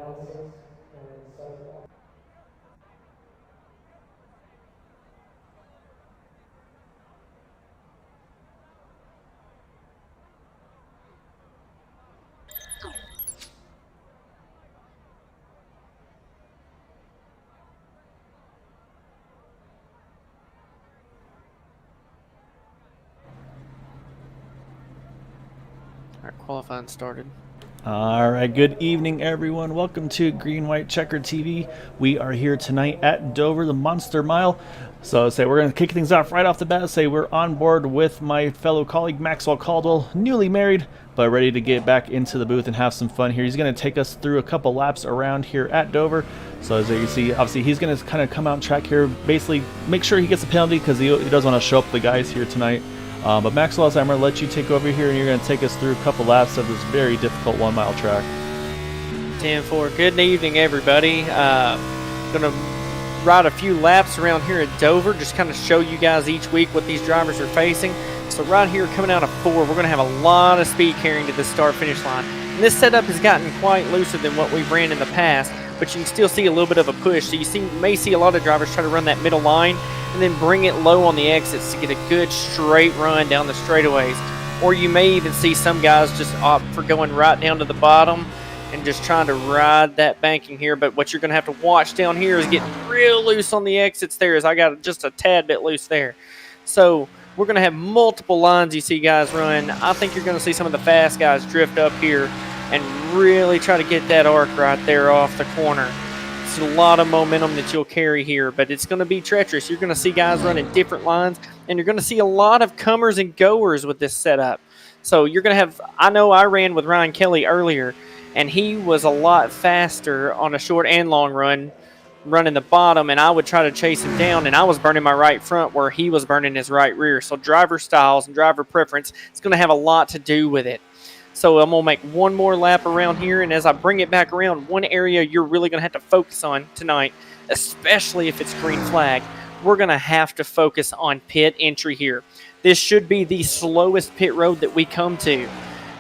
All right, qualifying started. All right, good evening, everyone. Welcome to Green White Checker TV. We are here tonight at Dover, the Monster Mile. So, we're going to kick things off right off the bat. We're on board with my fellow colleague Maxwell Caldwell, newly married, but ready to get back into the booth and have some fun here. He's going to take us through a couple laps around here at Dover. So, as you see, obviously, he's going to kind of come out and track here, basically make sure he gets a penalty because he does want to show up the guys here tonight. But Maxwell, I'm going to let you take over here, and you're going to take us through a couple laps of this very difficult 1 mile track. 10-4. Good evening, everybody. Going to ride a few laps around here at Dover, just kind of show you guys each week what these drivers are facing. So right here, coming out of 4, we're going to have a lot of speed carrying to the start-finish line. And this setup has gotten quite looser than what we've ran in the past, but you can still see a little bit of a push. So you may see a lot of drivers try to run that middle line and then bring it low on the exits to get a good straight run down the straightaways. Or you may even see some guys just opt for going right down to the bottom and just trying to ride that banking here. But what you're going to have to watch down here is getting real loose on the exits there, as I got just a tad bit loose there. So we're going to have multiple lines you see guys run. I think you're going to see some of the fast guys drift up here and really try to get that arc right there off the corner. It's a lot of momentum that you'll carry here, but it's going to be treacherous. You're going to see guys running different lines, and you're going to see a lot of comers and goers with this setup. So you're going to have, I know I ran with Ryan Kelly earlier, and he was a lot faster on a short and long run, running the bottom, and I would try to chase him down, and I was burning my right front where he was burning his right rear. So driver styles and driver preference, it's going to have a lot to do with it. So I'm going to make one more lap around here, and as I bring it back around, one area you're really going to have to focus on tonight, especially if it's green flag, we're going to have to focus on pit entry here. This should be the slowest pit road that we come to.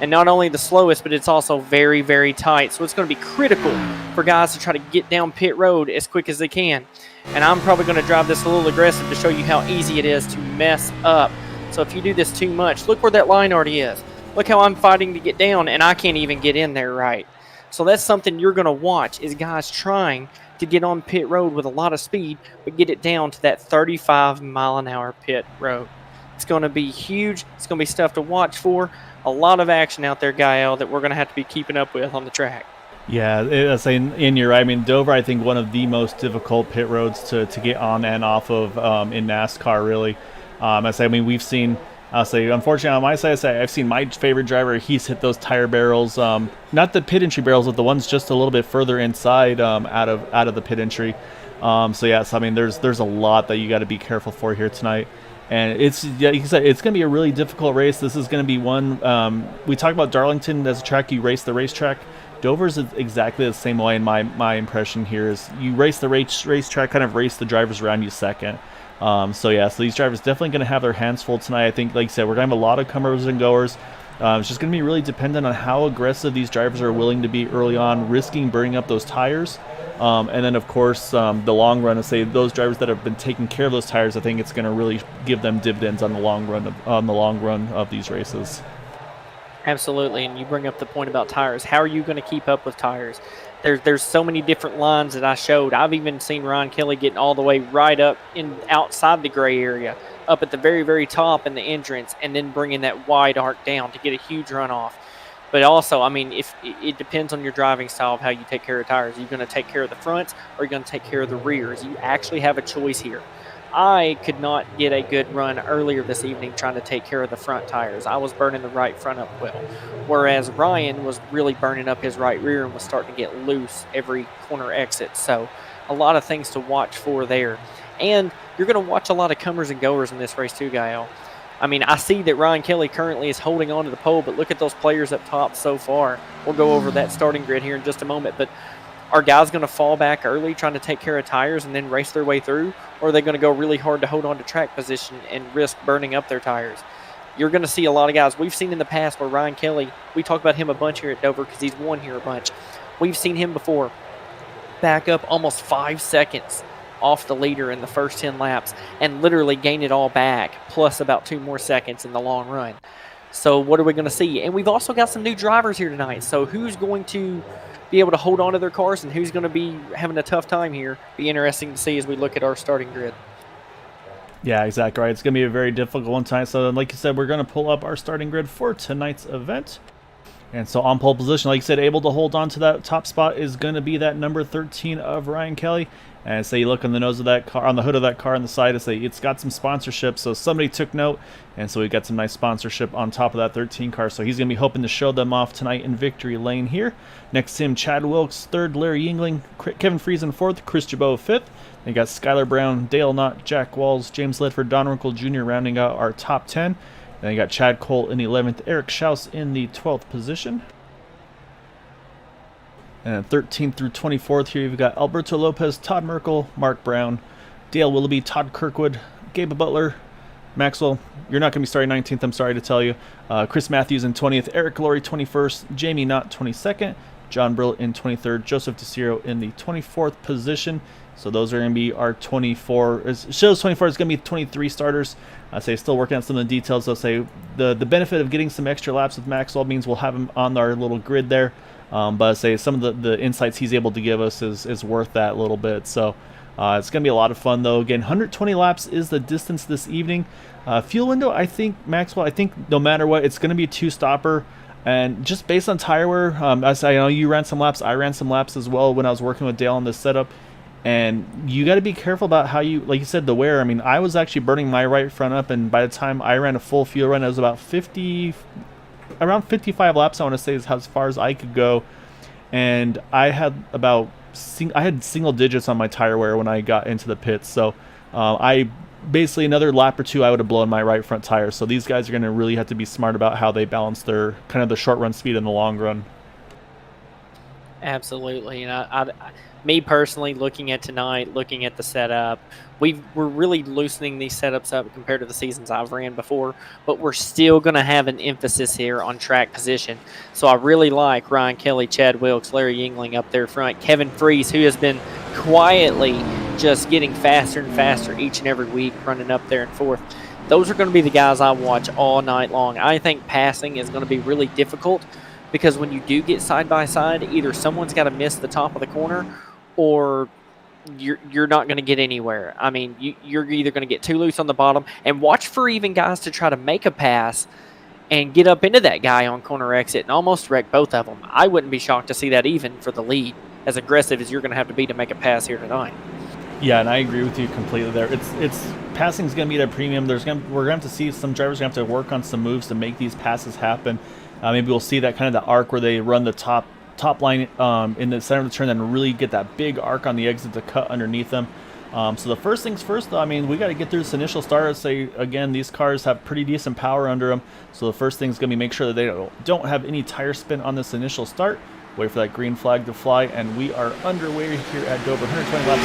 And not only the slowest, but it's also very, very tight. So it's going to be critical for guys to try to get down pit road as quick as they can. And I'm probably going to drive this a little aggressive to show you how easy it is to mess up. So if you do this too much, look where that line already is. Look how I'm fighting to get down, and I can't even get in there right. So that's something you're going to watch, is guys trying to get on pit road with a lot of speed, but get it down to that 35-mile-an-hour pit road. It's going to be huge. It's going to be stuff to watch for. A lot of action out there, Gael, that we're going to have to be keeping up with on the track. Yeah, and you're right. I mean, Dover, I think one of the most difficult pit roads to get on and off of in NASCAR, really. We've seen, I'll say, unfortunately, on my side, I've seen my favorite driver, he's hit those tire barrels, not the pit entry barrels, but the ones just a little bit further inside out of the pit entry. There's a lot that you got to be careful for here tonight. And it's, yeah, like you said, it's going to be a really difficult race. This is going to be one, we talk about Darlington as a track, you race the racetrack. Dover's exactly the same way in my impression here is you race the racetrack, kind of race the drivers around you second. So these drivers definitely going to have their hands full tonight. I think, like you said, we're going to have a lot of comers and goers. It's just going to be really dependent on how aggressive these drivers are willing to be early on, risking burning up those tires. And then, of course, the long run, those drivers that have been taking care of those tires, I think it's going to really give them dividends on the long run of these races. Absolutely, and you bring up the point about tires. How are you going to keep up with tires? There's so many different lines that I showed. I've even seen Ryan Kelly getting all the way right up outside the gray area, up at the very, very top in the entrance, and then bringing that wide arc down to get a huge runoff. But also, if it depends on your driving style of how you take care of tires. Are you going to take care of the fronts, or are you going to take care of the rears? You actually have a choice here. I could not get a good run earlier this evening trying to take care of the front tires. I was burning the right front up well, whereas Ryan was really burning up his right rear and was starting to get loose every corner exit. So a lot of things to watch for there. And you're going to watch a lot of comers and goers in this race too, Gael. I see that Ryan Kelly currently is holding on to the pole, but look at those players up top so far. We'll go over that starting grid here in just a moment, but are guys going to fall back early trying to take care of tires and then race their way through? Or are they going to go really hard to hold on to track position and risk burning up their tires? You're going to see a lot of guys. We've seen in the past where Ryan Kelly, we talk about him a bunch here at Dover because he's won here a bunch. We've seen him before back up almost 5 seconds off the leader in the first 10 laps and literally gain it all back, plus about 2 more seconds in the long run. So what are we going to see? And we've also got some new drivers here tonight. So who's going to be able to hold on to their cars and who's going to be having a tough time here? Be interesting to see as we look at our starting grid. Yeah, exactly right. It's going to be a very difficult one tonight. So like you said, we're going to pull up our starting grid for tonight's event. And so on pole position, like you said, able to hold on to that top spot is going to be that number 13 of Ryan Kelly. And so you look on the nose of that car, on the hood of that car on the side, it's got some sponsorship. So somebody took note, and so we got some nice sponsorship on top of that 13 car. So he's going to be hoping to show them off tonight in victory lane here. Next to him, Chad Wilkes, third, Larry Yingling, Kevin Friesen, fourth, Chris Jabot, fifth. Then you got Skylar Brown, Dale Knott, Jack Walls, James Ledford, Don Runkle Jr. rounding out our top 10. Then you got Chad Cole in the 11th, Eric Schaus in the 12th position. And 13th through 24th here, you've got Alberto Lopez, Todd Merkel, Mark Brown, Dale Willoughby, Todd Kirkwood, Gabe Butler, Maxwell. You're not going to be starting 19th, I'm sorry to tell you. Chris Matthews in 20th, Eric Laurie 21st, Jamie Knott 22nd, John Brill in 23rd, Joseph DeCiro in the 24th position. So those are going to be our 24. It shows 24 is going to be 23 starters. I say still working on some of the details. I'll say the benefit of getting some extra laps with Maxwell means we'll have him on our little grid there. But I say some of the insights he's able to give us is worth that little bit. So it's going to be a lot of fun, though. Again, 120 laps is the distance this evening. Fuel window, I think, Maxwell, I think no matter what, it's going to be a two-stopper. And just based on tire wear, I know you ran some laps. I ran some laps as well when I was working with Dale on this setup. And you got to be careful about how you, like you said, the wear. I mean, I was actually burning my right front up, and by the time I ran a full fuel run, it was about around 55 laps, I want to say, is as far as I could go. And I had single digits on my tire wear when I got into the pits. So I basically, another lap or two, I would have blown my right front tire. So these guys are going to really have to be smart about how they balance their kind of the short run speed and the long run. Absolutely. And me personally, looking at tonight, looking at the setup, we're really loosening these setups up compared to the seasons I've ran before, but we're still going to have an emphasis here on track position. So I really like Ryan Kelly, Chad Wilkes, Larry Yingling up there front, Kevin Fries, who has been quietly just getting faster and faster each and every week, running up there and forth. Those are going to be the guys I watch all night long. I think passing is going to be really difficult because when you do get side by side, either someone's got to miss the top of the corner or you're not going to get anywhere. I mean, you're either going to get too loose on the bottom, and watch for even guys to try to make a pass and get up into that guy on corner exit and almost wreck both of them. I wouldn't be shocked to see that even for the lead, as aggressive as you're going to have to be to make a pass here tonight. Yeah, and I agree with you completely there. It's passing is going to be at a premium. We're going to have to see some drivers going to have to work on some moves to make these passes happen. Maybe we'll see that kind of the arc where they run the top line in the center of the turn and really get that big arc on the exit to cut underneath them. So the first things first, though, I mean, we got to get through this initial start. Say, again, these cars have pretty decent power under them. So the first thing is going to be make sure that they don't have any tire spin on this initial start. Wait for that green flag to fly, and we are underway here at Dover. 120 laps.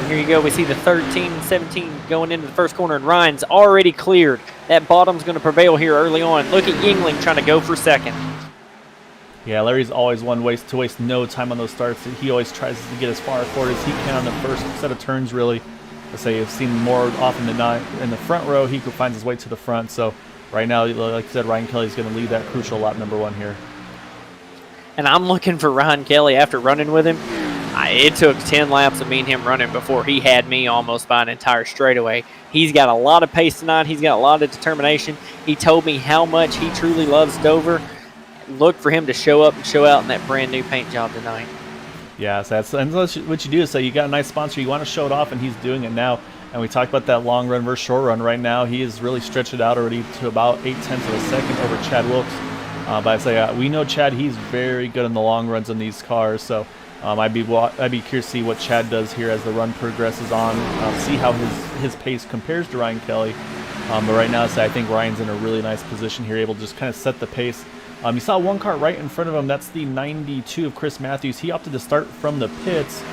Here you go. We see the 13 and 17 going into the first corner, and Ryan's already cleared. That bottom's going to prevail here early on. Look at Yingling trying to go for second. Yeah, Larry's always one to waste no time on those starts. He always tries to get as far forward as he can on the first set of turns, really. Let's say you've seen more often than not in the front row, he finds his way to the front. So right now, like you said, Ryan Kelly's going to lead that crucial lap number 1 here. And I'm looking for Ryan Kelly after running with him. It took 10 laps of me and him running before he had me almost by an entire straightaway. He's got a lot of pace tonight. He's got a lot of determination. He told me how much he truly loves Dover. Look for him to show up and show out in that brand new paint job tonight. Yeah, so that's what you do is say you got a nice sponsor, you want to show it off, and he's doing it now. And we talked about that long run versus short run. Right now, he has really stretched it out already to about 0.8 of a second over Chad Wilkes. But I say we know Chad; he's very good in the long runs in these cars. So I'd be curious to see what Chad does here as the run progresses on. See how his pace compares to Ryan Kelly. But right now, I think Ryan's in a really nice position here, able to just kind of set the pace. You saw one car right in front of him. That's the 92 of Chris Matthews. He opted to start from the pits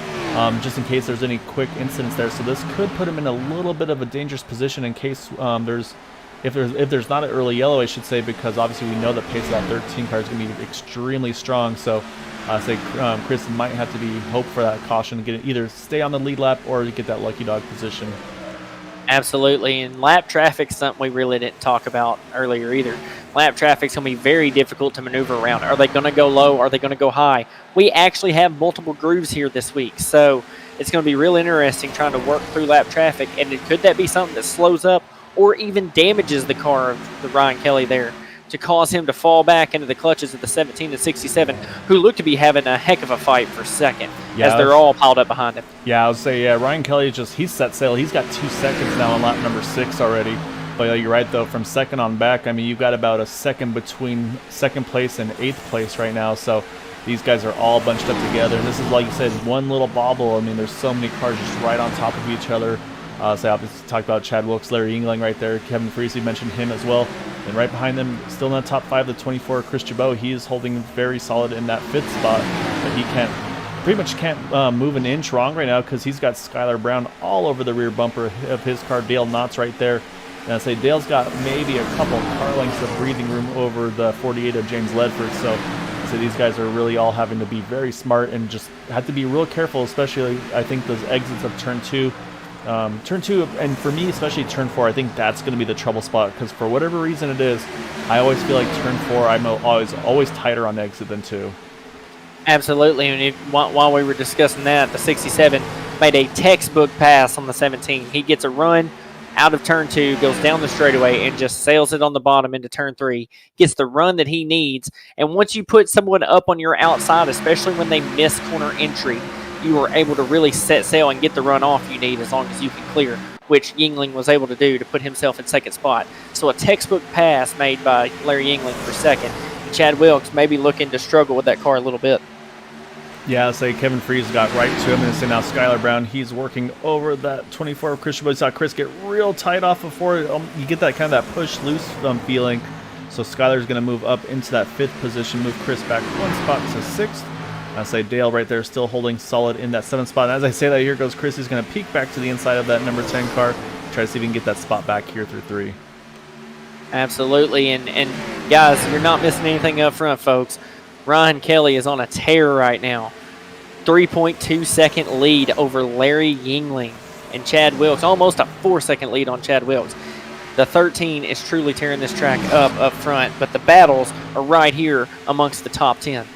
just in case there's any quick incidents there. So this could put him in a little bit of a dangerous position in case there's if there's not an early yellow, I should say, because obviously we know the pace of that 13 car is going to be extremely strong. So I say Chris might have to be hope for that caution, get either stay on the lead lap or get that lucky dog position. Absolutely, and lap traffic's something we really didn't talk about earlier either. Lap traffic's going to be very difficult to maneuver around. Are they going to go low? Are they going to go high? We actually have multiple grooves here this week, so it's going to be real interesting trying to work through lap traffic, and could that be something that slows up or even damages the car of the Ryan Kelly there to cause him to fall back into the clutches of the 17 and 67, who look to be having a heck of a fight for second, as they're all piled up behind him. Yeah, I would say, Ryan Kelly he's set sail. He's got 2 seconds now on lap number 6 already. But you're right, though, from second on back, I mean, you've got about a second between second place and 8th place right now. So these guys are all bunched up together. And this is, like you said, one little bobble. I mean, there's so many cars just right on top of each other. So I obviously talked about Chad Wilkes, Larry Yingling right there. Kevin Freese, mentioned him as well. And right behind them, still in the top 5, the 24, Chris Jabot. He is holding very solid in that 5th spot. But he pretty much can't move an inch wrong right now because he's got Skylar Brown all over the rear bumper of his car. Dale Knott's right there. And I say Dale's got maybe a couple car lengths of breathing room over the 48 of James Ledford. So these guys are really all having to be very smart and just have to be real careful, especially I think those exits of turn 2. Turn 2, and for me, especially turn 4, I think that's going to be the trouble spot because for whatever reason it is, I always feel like turn 4, I'm always tighter on exit than 2. Absolutely, and while we were discussing that, the 67 made a textbook pass on the 17. He gets a run out of turn 2, goes down the straightaway, and just sails it on the bottom into turn 3, gets the run that he needs, and once you put someone up on your outside, especially when they miss corner entry, you are able to really set sail and get the run off you need as long as you can clear, which Yingling was able to do to put himself in second spot. So a textbook pass made by Larry Yingling for second. And Chad Wilkes may be looking to struggle with that car a little bit. Yeah, I'll say Kevin Freese got right to him, and say now Skylar Brown, he's working over that 24 of Chris Jabot. You saw Chris get real tight off before. You get that kind of that push loose feeling. So Skylar's going to move up into that 5th position, move Chris back 1 spot to 6th. I say Dale right there still holding solid in that 7th spot. And as I say that, here goes Chris. He's going to peek back to the inside of that number 10 car. Try to see if he can get that spot back here through 3. Absolutely. And guys, you're not missing anything up front, folks. Ryan Kelly is on a tear right now. 3.2 second lead over Larry Yingling and Chad Wilkes. Almost a 4-second lead on Chad Wilkes. The 13 is truly tearing this track up front. But the battles are right here amongst the top 10.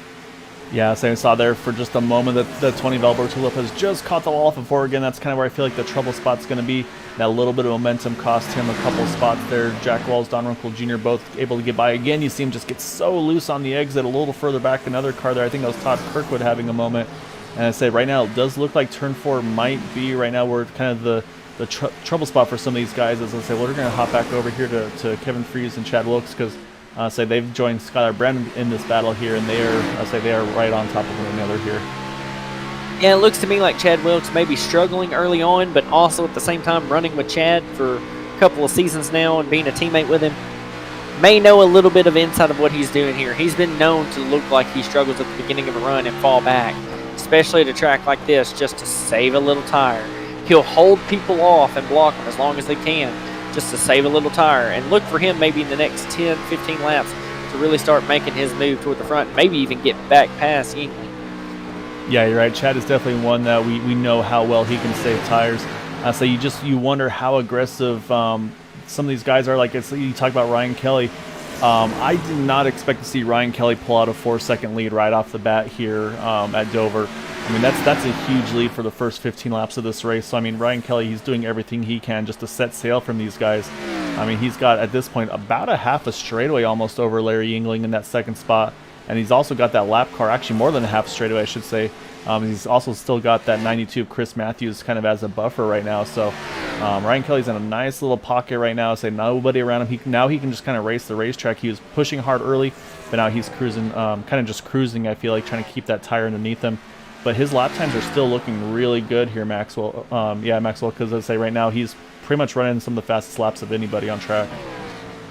Yeah, so I saw there for just a moment that the 20 Valborg Tulip has just caught the wall off before. Again, that's kind of where I feel like the trouble spot's going to be. That little bit of momentum cost him a couple spots there. Jack Walls, Don Runkle Jr. both able to get by. Again, you see him just get so loose on the exit a little further back. Another car there. I think that was Todd Kirkwood having a moment. And I say right now it does look like turn 4 might be right now where kind of the trouble spot for some of these guys. As I say, well, we're going to hop back over here to Kevin Freese and Chad Wilkes because say they've joined Skylar Brown in this battle here, and they are right on top of one another here. Yeah, it looks to me like Chad Wilkes may be struggling early on, but also at the same time running with Chad for a couple of seasons now and being a teammate with him. May know a little bit of insight of what he's doing here. He's been known to look like he struggles at the beginning of a run and fall back, especially at a track like this, just to save a little tire. He'll hold people off and block them as long as they can, just to save a little tire, and look for him maybe in the next 10, 15 laps to really start making his move toward the front, maybe even get back past Yingling. Yeah, you're right. Chad is definitely one that we know how well he can save tires. So you wonder how aggressive some of these guys are. Like you talk about Ryan Kelly. I did not expect to see Ryan Kelly pull out a 4-second lead right off the bat here at Dover. I mean, that's a huge lead for the first 15 laps of this race. So, I mean, Ryan Kelly, he's doing everything he can just to set sail from these guys. I mean, he's got, at this point, about a half a straightaway almost over Larry Yingling in that 2nd spot. And he's also got that lap car, actually more than a half straightaway, I should say. He's also still got that 92 Chris Matthews kind of as a buffer right now. So Ryan Kelly's in a nice little pocket right now. Say nobody around him. Now he can just kind of race the racetrack. He was pushing hard early, but now he's cruising, kind of just cruising, I feel like, trying to keep that tire underneath him. But his lap times are still looking really good here, Maxwell. Maxwell, because I say right now he's pretty much running some of the fastest laps of anybody on track.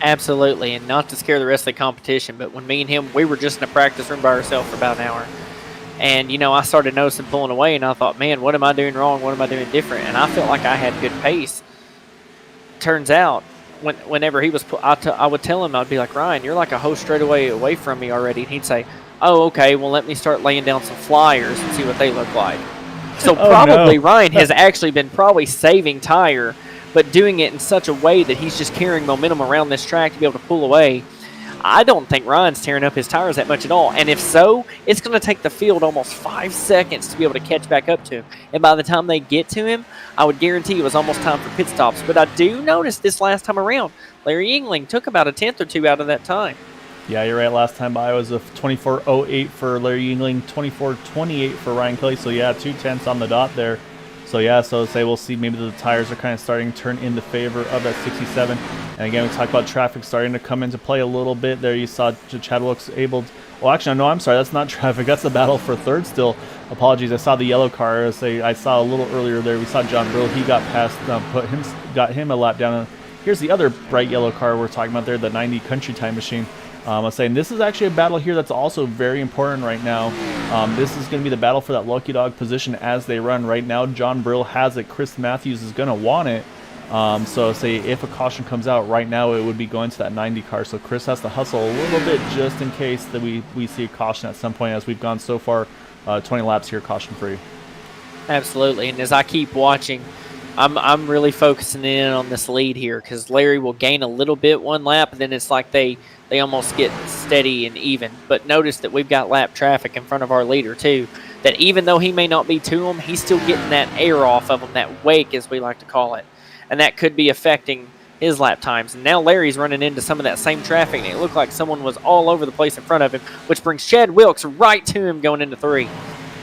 Absolutely, and not to scare the rest of the competition, but when me and him, we were just in a practice room by ourselves for about an hour. And, I started noticing pulling away, and I thought, man, what am I doing wrong? What am I doing different? And I felt like I had good pace. Turns out, whenever he was, I would tell him, I'd be like, Ryan, you're like a whole straightaway away from me already. And he'd say, oh, okay, well, let me start laying down some flyers and see what they look like. So probably no. Ryan has actually been probably saving tire, but doing it in such a way that he's just carrying momentum around this track to be able to pull away. I don't think Ryan's tearing up his tires that much at all. And if so, it's going to take the field almost 5 seconds to be able to catch back up to him. And by the time they get to him, I would guarantee it was almost time for pit stops. But I do notice this last time around, Larry Yingling took about a tenth or two out of that time. Yeah, you're right. Last time by was a 24.08 for Larry Yingling, 24.28 for Ryan Kelly. So, yeah, 2/10 on the dot there. So, yeah, so say we'll see maybe the tires are kind of starting to turn in the favor of that 67. And, again, we talked about traffic starting to come into play a little bit. There you saw Chad Wilkes able to – well, actually, no, I'm sorry. That's not traffic. That's the battle for third still. Apologies. I saw the yellow car. I saw a little earlier there. We saw John Brill. He got past got him a lap down. Here's the other bright yellow car we're talking about there, the 90 Country Time Machine. I was saying this is actually a battle here that's also very important right now. This is going to be the battle for that lucky dog position as they run right now. John Brill has it. Chris Matthews is going to want it. So say if a caution comes out right now, it would be going to that 90 car. So Chris has to hustle a little bit just in case that we see a caution at some point, as we've gone so far 20 laps here caution free. Absolutely. And as I keep watching, I'm really focusing in on this lead here, because Larry will gain a little bit one lap, and then it's like they almost get steady and even. But notice that we've got lap traffic in front of our leader too, that even though he may not be to him, he's still getting that air off of him, that wake as we like to call it. And that could be affecting his lap times. And now Larry's running into some of that same traffic, and it looked like someone was all over the place in front of him, which brings Chad Wilkes right to him going into 3.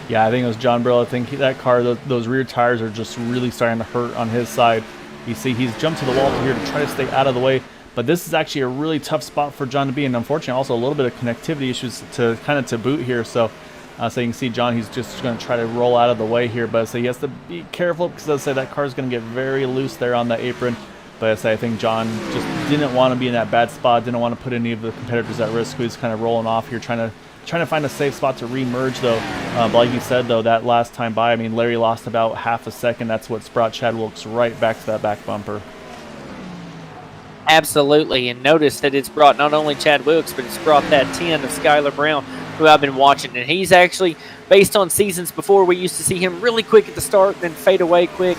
Yeah, I think it was John Brill. I think that car, those rear tires are just really starting to hurt on his side. You see he's jumped to the wall here to try to stay out of the way. But this is actually a really tough spot for John to be in. Unfortunately, also a little bit of connectivity issues to boot here. So you can see John, he's just going to try to roll out of the way here. But he has to be careful, because I say that car is going to get very loose there on the apron. But I think John just didn't want to be in that bad spot, didn't want to put any of the competitors at risk. He's kind of rolling off here, trying to find a safe spot to re-merge, though. But like you said, though, that last time by, I mean, Larry lost about half a second. That's what's brought Chad Wilkes right back to that back bumper. Absolutely. And notice that it's brought not only Chad Wilkes, but it's brought that 10 of Skylar Brown, who I've been watching. And he's actually, based on seasons before, we used to see him really quick at the start, then fade away quick.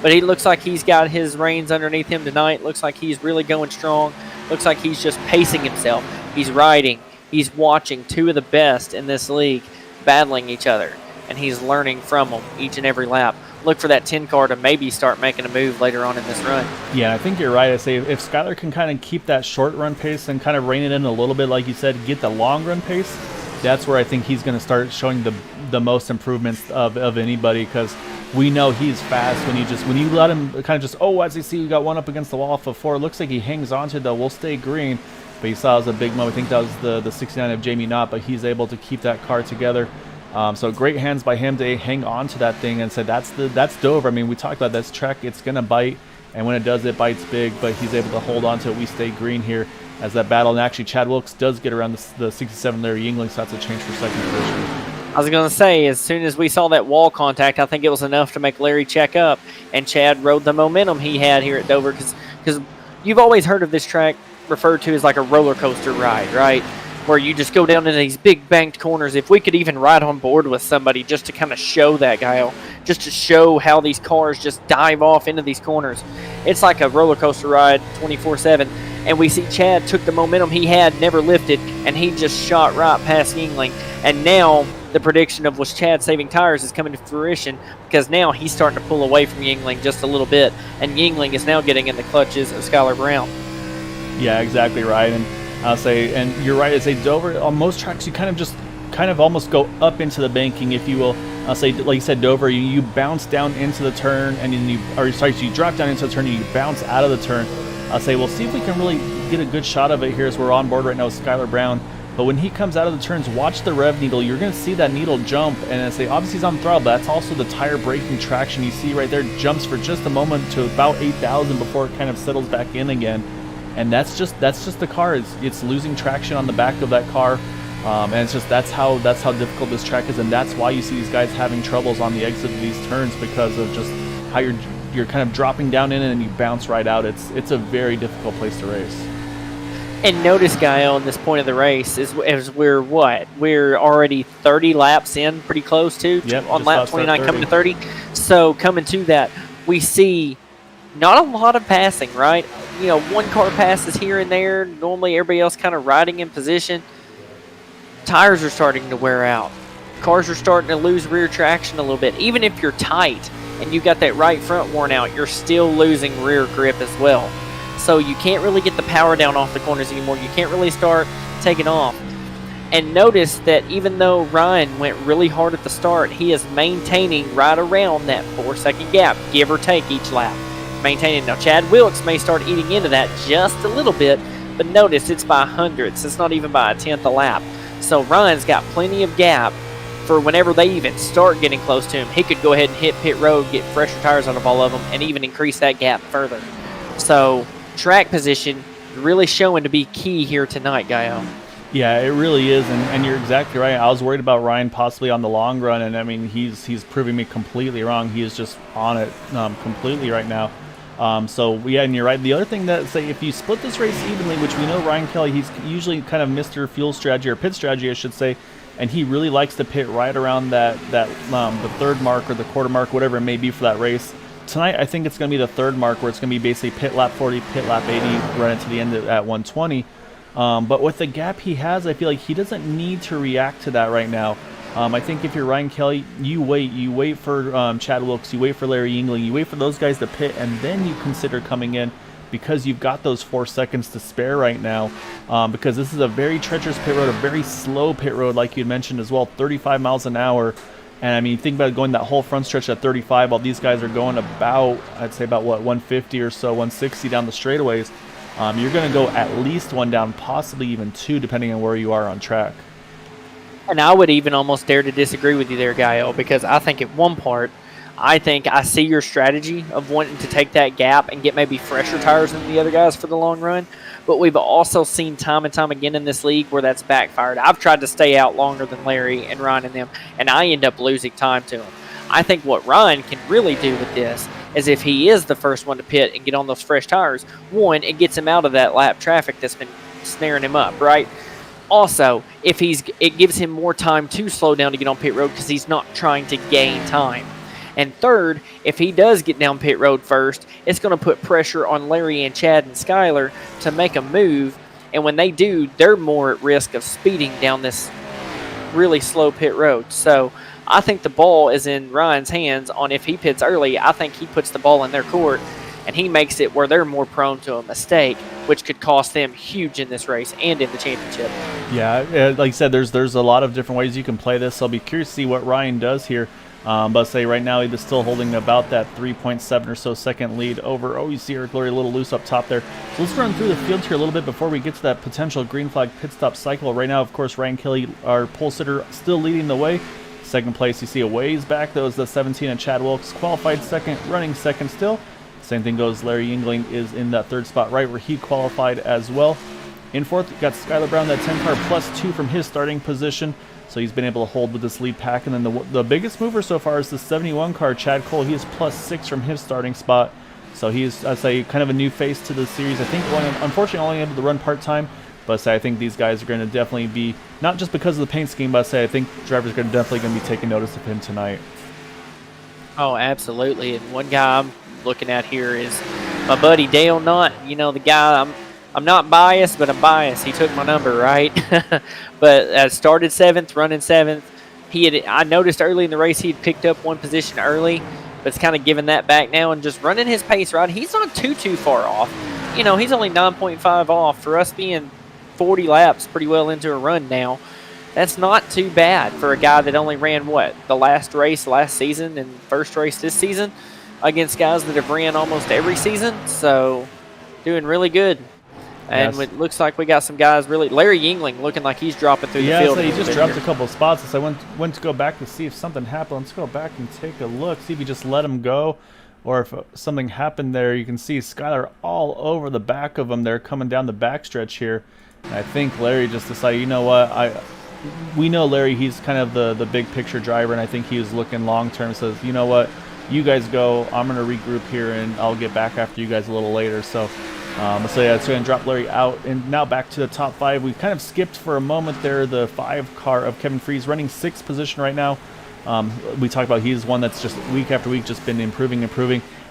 But he looks like he's got his reins underneath him tonight. Looks like he's really going strong. Looks like he's just pacing himself. He's riding. He's watching two of the best in this league battling each other, and he's learning from them each and every lap. Look for that 10 car to maybe start making a move later on in this run. Yeah, I think you're right. I say if Skylar can kind of keep that short run pace and kind of rein it in a little bit, like you said, get the long run pace, that's where I think he's going to start showing the most improvements of anybody, because we know he's fast when you let him kind of just, as you see, you got one up against the wall off of 4. It looks like he hangs on to it, though. We'll stay green. But you saw it was a big moment. I think that was the 69 of Jamie Knott, but he's able to keep that car together. So great hands by him to hang on to that thing and say that's Dover. I mean, we talked about this track, it's going to bite, and when it does, it bites big, but he's able to hold on to it. We stay green here as that battle, and actually Chad Wilkes does get around the 67 Larry Yingling, so that's a change for second position. I was going to say, as soon as we saw that wall contact, I think it was enough to make Larry check up, and Chad rode the momentum he had here at Dover, because you've always heard of this track referred to as like a roller coaster ride, right? Where you just go down into these big banked corners. If we could even ride on board with somebody just to kind of show that, Guile, just to show how these cars just dive off into these corners. It's like a roller coaster ride 24/7. And we see Chad took the momentum he had, never lifted, and he just shot right past Yingling. And now the prediction of was Chad saving tires is coming to fruition, because now he's starting to pull away from Yingling just a little bit. And Yingling is now getting in the clutches of Skylar Brown. Yeah, exactly right. And I'll say, and you're right, as a Dover, on most tracks, you kind of almost go up into the banking, if you will. I'll say, like you said, Dover, you bounce down into the turn, and then you drop down into the turn, and you bounce out of the turn. I'll say, we'll see if we can really get a good shot of it here as we're on board right now with Skylar Brown. But when he comes out of the turns, watch the rev needle. You're going to see that needle jump, and I say, obviously he's on throttle, but that's also the tire braking traction. You see right there, jumps for just a moment to about 8,000 before it kind of settles back in again. And that's just the car. It's losing traction on the back of that car, and it's just that's how difficult this track is, and that's why you see these guys having troubles on the exit of these turns, because of just how you're you're kind of dropping down in it and you bounce right out. It's a very difficult place to race. And notice, Gael, on this point of the race is we're what? We're already 30 laps in, pretty close to, on lap 29 coming to 30. So coming to that, we see not a lot of passing, right? You know, one car passes here and there. Normally everybody else kind of riding in position. Tires are starting to wear out. Cars are starting to lose rear traction a little bit. Even if you're tight and you got that right front worn out, you're still losing rear grip as well. So you can't really get the power down off the corners anymore. You can't really start taking off. And notice that even though Ryan went really hard at the start, he is maintaining right around that 4-second gap, give or take each lap. Maintaining. Now, Chad Wilkes may start eating into that just a little bit, but notice it's by hundredths. It's not even by a tenth a lap. So Ryan's got plenty of gap for whenever they even start getting close to him. He could go ahead and hit pit road, get fresher tires out of all of them, and even increase that gap further. So track position really showing to be key here tonight, Gael. Yeah, it really is, and you're exactly right. I was worried about Ryan possibly on the long run, and I mean he's proving me completely wrong. He is just on it completely right now. So yeah, and you're right. The other thing that say if you split this race evenly, which we know Ryan Kelly, he's usually kind of Mr. Fuel Strategy or pit strategy, I should say, and he really likes to pit right around that the third mark or the quarter mark, whatever it may be for that race. Tonight, I think it's going to be the third mark where it's going to be basically pit lap 40, pit lap 80, run it to the end at 120. But with the gap he has, I feel like he doesn't need to react to that right now. I think if you're Ryan Kelly, you wait for Chad Wilkes, you wait for Larry Yingling, you wait for those guys to pit, and then you consider coming in because you've got those 4 seconds to spare right now. Because this is a very treacherous pit road, a very slow pit road, like you mentioned as well, 35 miles an hour. And I mean, think about going that whole front stretch at 35 while these guys are going about, I'd say about what, 150 or so, 160 down the straightaways. You're going to go at least one down, possibly even two, depending on where you are on track. And I would even almost dare to disagree with you there, Gael, because I think at one part, I think I see your strategy of wanting to take that gap and get maybe fresher tires than the other guys for the long run. But we've also seen time and time again in this league where that's backfired. I've tried to stay out longer than Larry and Ryan and them, and I end up losing time to them. I think what Ryan can really do with this is if he is the first one to pit and get on those fresh tires, one, it gets him out of that lap traffic that's been snaring him up, right? Also, it gives him more time to slow down to get on pit road because he's not trying to gain time. And third, if he does get down pit road first, it's going to put pressure on Larry and Chad and Skyler to make a move. And when they do, they're more at risk of speeding down this really slow pit road. So I think the ball is in Ryan's hands on if he pits early. I think he puts the ball in their court and he makes it where they're more prone to a mistake, which could cost them huge in this race and in the championship. Yeah, like I said, there's a lot of different ways you can play this. So I'll be curious to see what Ryan does here. But say right now he's still holding about that 3.7 or so second lead over. Oh, you see Eric Lurie a little loose up top there. So let's run through the field here a little bit before we get to that potential green flag pit stop cycle. Right now, of course, Ryan Kelly, our pole sitter, still leading the way. Second place, you see a ways back. That was the 17 and Chad Wilkes qualified second, running second still. Same thing goes, Larry Yingling is in that third spot right where he qualified as well. In fourth, you've got Skyler Brown, that 10 car +2 from his starting position. So he's been able to hold with this lead pack. And then the biggest mover so far is the 71 car, Chad Cole. He is +6 from his starting spot. So he's, I'd say, kind of a new face to the series. I think, unfortunately, only able to run part-time. But I think these guys are going to definitely be, not just because of the paint scheme, but I think drivers are definitely going to be taking notice of him tonight. Oh, absolutely. And one guy I'm looking at here is my buddy Dale Knott. You know, the guy, I'm not biased, but I'm biased. He took my number, right? But started 7th, running 7th. I noticed early in the race he had picked up one position early, but it's kind of giving that back now and just running his pace, right? He's not too far off. You know, he's only 9.5 off. For us being 40 laps pretty well into a run now, that's not too bad for a guy that only ran, the last race last season and first race this season against guys that have ran almost every season. So, doing really good. And yes. It looks like we got some guys really. Larry Yingling looking like he's dropping through the field. Yeah, so he just dropped a couple of spots. So I went to go back to see if something happened. Let's go back and take a look, see if he just let him go or if something happened there. You can see Skyler all over the back of him there coming down the backstretch here. And I think Larry just decided, you know what, we know Larry, he's kind of the big picture driver, and I think he was looking long term, says, you know what, you guys go. I'm going to regroup here, and I'll get back after you guys a little later. So yeah, it's going to drop Larry out. And now back to the top 5. We kind of skipped for a moment there the 5 car of Kevin Freeze, running 6th position right now. We talked about he's one that's just week after week just been improving.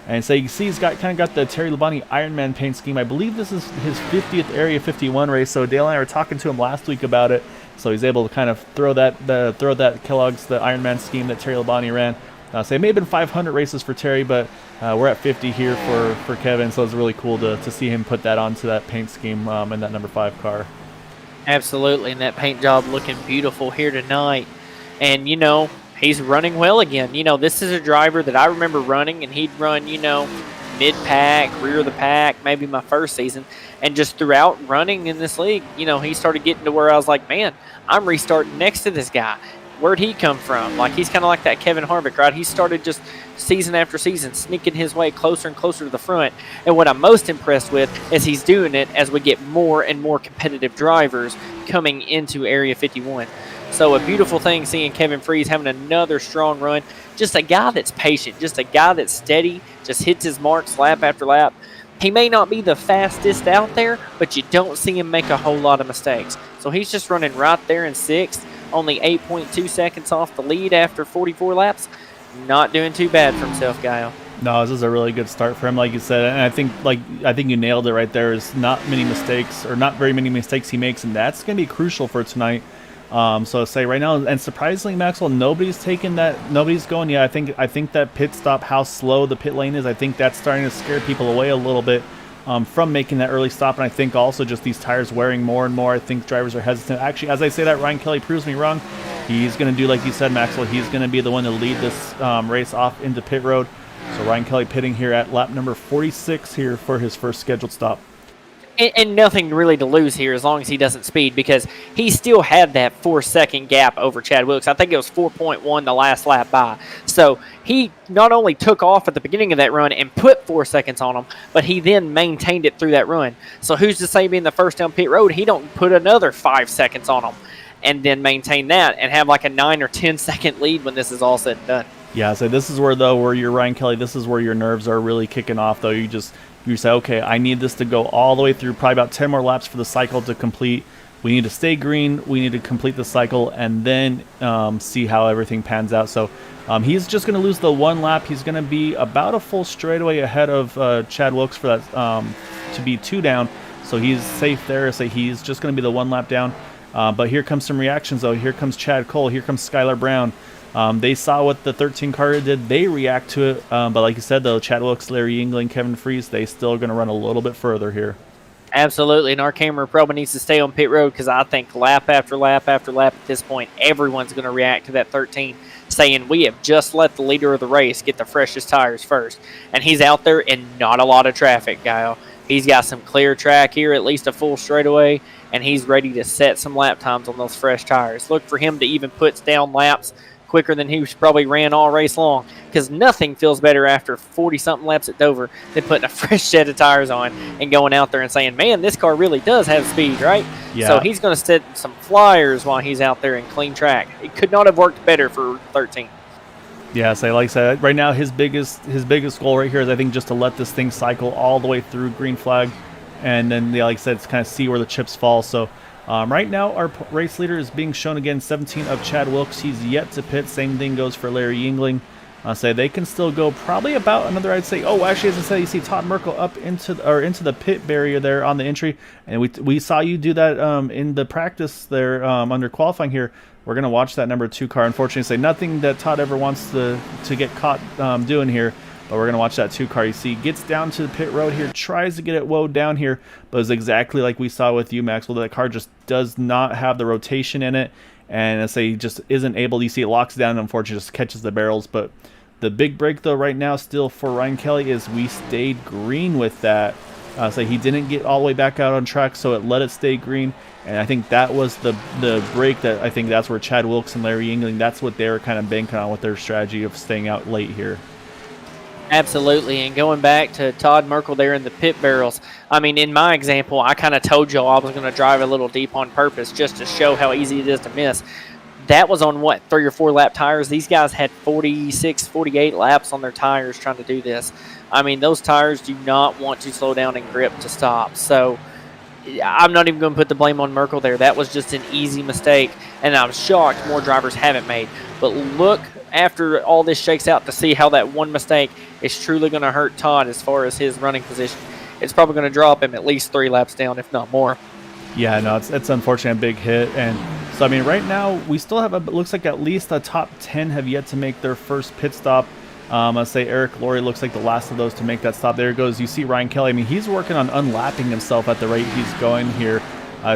And so you see he's kind of got the Terry Labonte Ironman paint scheme. I believe this is his 50th Area 51 race. So Dale and I were talking to him last week about it. So he's able to kind of throw that Kellogg's, the Ironman scheme that Terry Labonte ran. So it may have been 500 races for Terry, but we're at 50 here for Kevin. So it's really cool to see him put that onto that paint scheme in that number 5 car. Absolutely, and that paint job looking beautiful here tonight. And, you know, he's running well again. You know, this is a driver that I remember running, and he'd run, you know, mid-pack, rear of the pack, maybe my first season. And just throughout running in this league, you know, he started getting to where I was like, man, I'm restarting next to this guy. Where'd he come from? Like, he's kind of like that Kevin Harvick, right? He started just season after season sneaking his way closer and closer to the front. And what I'm most impressed with is he's doing it as we get more and more competitive drivers coming into Area 51. So a beautiful thing seeing Kevin Freeze having another strong run. Just a guy that's patient, just a guy that's steady, just hits his marks lap after lap. He may not be the fastest out there, but you don't see him make a whole lot of mistakes. So he's just running right there in 6th, only 8.2 seconds off the lead after 44 laps. Not doing too bad for himself, Guile. No, this is a really good start for him, like you said, and I think you nailed it right there. Is not many mistakes, or not very many mistakes he makes, and that's going to be crucial for tonight. So say right now, and surprisingly, Maxwell, nobody's going. Yeah, I think that pit stop, how slow the pit lane is, I think that's starting to scare people away a little bit from making that early stop. And I think also just these tires wearing more and more, I think drivers are hesitant. Actually, as I say that, Ryan Kelly proves me wrong. He's going to do like you said, Maxwell. He's going to be the one to lead this race off into pit road. So Ryan Kelly pitting here at lap number 46 here for his first scheduled stop. And nothing really to lose here as long as he doesn't speed, because he still had that 4-second gap over Chad Wilkes. I think it was 4.1 the last lap by. So he not only took off at the beginning of that run and put 4 seconds on him, but he then maintained it through that run. So who's to say being the first down pit road, he don't put another 5 seconds on him and then maintain that and have like a 9 or 10 second lead when this is all said and done. Yeah, so this is where you're Ryan Kelly, this is where your nerves are really kicking off, though. You say, okay, I need this to go all the way through, probably about 10 more laps for the cycle to complete. We need to stay green. We need to complete the cycle and then see how everything pans out. So he's just going to lose the 1 lap. He's going to be about a full straightaway ahead of Chad Wilkes for that to be 2 down. So he's safe there. So he's just going to be the 1 lap down. But here comes some reactions, though. Here comes Chad Cole. Here comes Skylar Brown. They saw what the 13 car did. They react to it. But like you said, though, Chad Wilkes, Larry Yingling, Kevin Freeze, they still going to run a little bit further here. Absolutely, and our camera probably needs to stay on pit road, because I think lap after lap after lap at this point, everyone's going to react to that 13, saying we have just let the leader of the race get the freshest tires first. And he's out there in not a lot of traffic, Guile. He's got some clear track here, at least a full straightaway, and he's ready to set some lap times on those fresh tires. Look for him to even put down laps quicker than he probably ran all race long, because nothing feels better after 40-something laps at Dover than putting a fresh set of tires on and going out there and saying, man, this car really does have speed, right? Yeah. So he's going to set some flyers while he's out there in clean track. It could not have worked better for 13. Yeah, so like I said, right now his biggest goal right here is, I think, just to let this thing cycle all the way through green flag, and then, yeah, like I said, it's kind of see where the chips fall. So right now, our race leader is being shown again, 17 of Chad Wilkes. He's yet to pit. Same thing goes for Larry Yingling. Say they can still go probably about another, I'd say. Oh, actually, as I said, you see Todd Merkel up into the pit barrier there on the entry, and we saw you do that in the practice there under qualifying here. We're gonna watch that number 2 car. Unfortunately, say nothing that Todd ever wants to get caught doing here. But we're going to watch that 2 car. You see, gets down to the pit road here, tries to get it woed down here, but it's exactly like we saw with you, Maxwell. That car just does not have the rotation in it, and I say just isn't able. You see, it locks down and unfortunately just catches the barrels. But the big break, though, right now still for Ryan Kelly is we stayed green with that. So he didn't get all the way back out on track, so it let it stay green. And I think that was the break that I think that's where Chad Wilkes and Larry Yingling, that's what they were kind of banking on with their strategy of staying out late here. Absolutely, and going back to Todd Merkel there in the pit barrels, I mean, in my example, I kind of told y'all I was going to drive a little deep on purpose just to show how easy it is to miss. that was on what, 3 or 4 lap tires. These guys had 46, 48 laps on their tires trying to do this. I mean, those tires do not want to slow down and grip to stop. So I'm not even going to put the blame on Merkel there. That was just an easy mistake, and I'm shocked more drivers haven't made. But look, after all this shakes out, to see how that one mistake is truly going to hurt Todd as far as his running position. It's probably going to drop him at least 3 laps down, if not more. Yeah, no, it's unfortunate, a big hit. And so, I mean, right now, we still have, it looks like at least the top 10 have yet to make their first pit stop. I'll say Eric Laurie looks like the last of those to make that stop. There goes. You see Ryan Kelly. I mean, he's working on unlapping himself at the rate he's going here.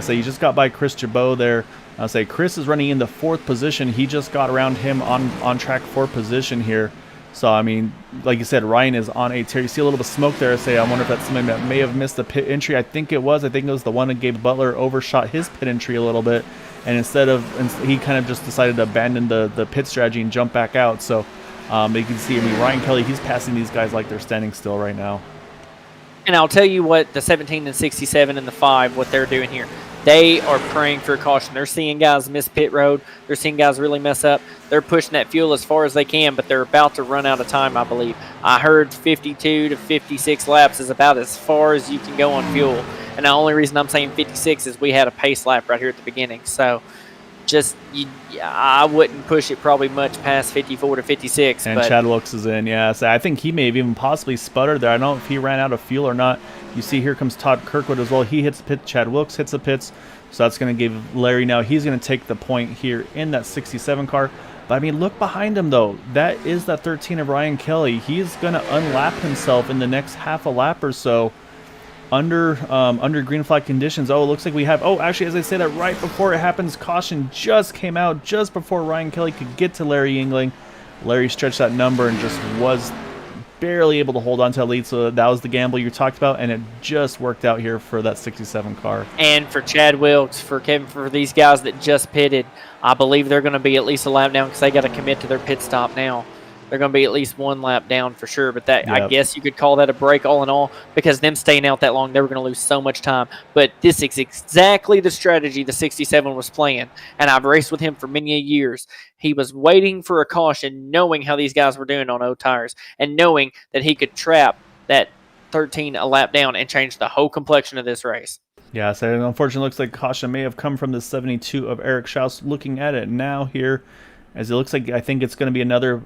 So you just got by Chris Jabot there. I'll say Chris is running in the 4th position. He just got around him on track 4 position here. So, I mean, like you said, Ryan is on a tear. You see a little bit of smoke there. I say, I wonder if that's something that may have missed the pit entry. I think it was. I think it was the one that Gabe Butler overshot his pit entry a little bit. And he kind of just decided to abandon the pit strategy and jump back out. So, you can see, I mean, Ryan Kelly, he's passing these guys like they're standing still right now. And I'll tell you what, the 17 and 67 and the 5, what they're doing here. They are praying for a caution. They're seeing guys miss pit road. They're seeing guys really mess up. They're pushing that fuel as far as they can, but they're about to run out of time, I believe. I heard 52 to 56 laps is about as far as you can go on fuel. And the only reason I'm saying 56 is we had a pace lap right here at the beginning. So I wouldn't push it probably much past 54 to 56. And Chad Wilkes is in, yeah. So I think he may have even possibly sputtered there. I don't know if he ran out of fuel or not. You see, here comes Todd Kirkwood as well. He hits the pit. Chad Wilkes hits the pits. So that's going to give Larry now. He's going to take the point here in that 67 car. But, I mean, look behind him, though. That is that 13 of Ryan Kelly. He's going to unlap himself in the next half a lap or so under green flag conditions. Oh, it looks like we have... Oh, actually, as I say that, right before it happens, caution just came out just before Ryan Kelly could get to Larry Yingling. Larry stretched that number and just was barely able to hold on to that lead, so that was the gamble you talked about, and it just worked out here for that 67 car. And for Chad Wilkes, for Kevin, for these guys that just pitted, I believe they're going to be at least a lap down because they got to commit to their pit stop now. They're going to be at least 1 lap down for sure, but that, yep. I guess you could call that a break all in all, because them staying out that long, they were going to lose so much time. But this is exactly the strategy the 67 was playing, and I've raced with him for many years. He was waiting for a caution, knowing how these guys were doing on old tires, and knowing that he could trap that 13 a lap down and change the whole complexion of this race. Yeah, so it unfortunately looks like caution may have come from the 72 of Eric Schaus. Looking at it now here, as it looks like, I think it's going to be another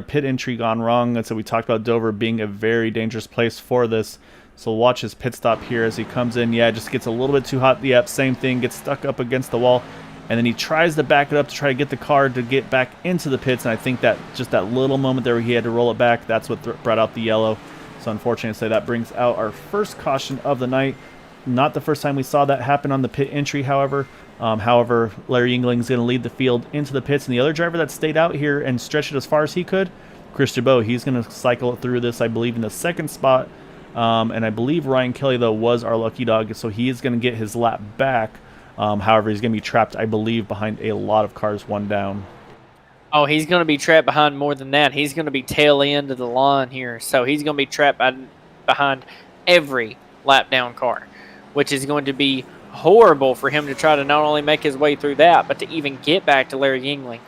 pit entry gone wrong. And so we talked about Dover being a very dangerous place for this. So watch his pit stop here as he comes in. Yeah, just gets a little bit too hot. Yep, same thing. Gets stuck up against the wall. And then he tries to back it up to try to get the car to get back into the pits. And I think that just that little moment there where he had to roll it back, that's what brought out the yellow. So unfortunately, that brings out our first caution of the night. Not the first time we saw that happen on the pit entry, however. Larry Yingling's going to lead the field into the pits. And the other driver that stayed out here and stretched it as far as he could, Chris Jabot, he's going to cycle it through this, I believe, in the 2nd spot. And I believe Ryan Kelly, though, was our lucky dog. So he is going to get his lap back. However, he's going to be trapped, I believe, behind a lot of cars, 1 down. Oh, he's going to be trapped behind more than that. He's going to be tail end of the line here. So he's going to be trapped behind every lap down car, which is going to be horrible for him to try to not only make his way through that, but to even get back to Larry Yingling.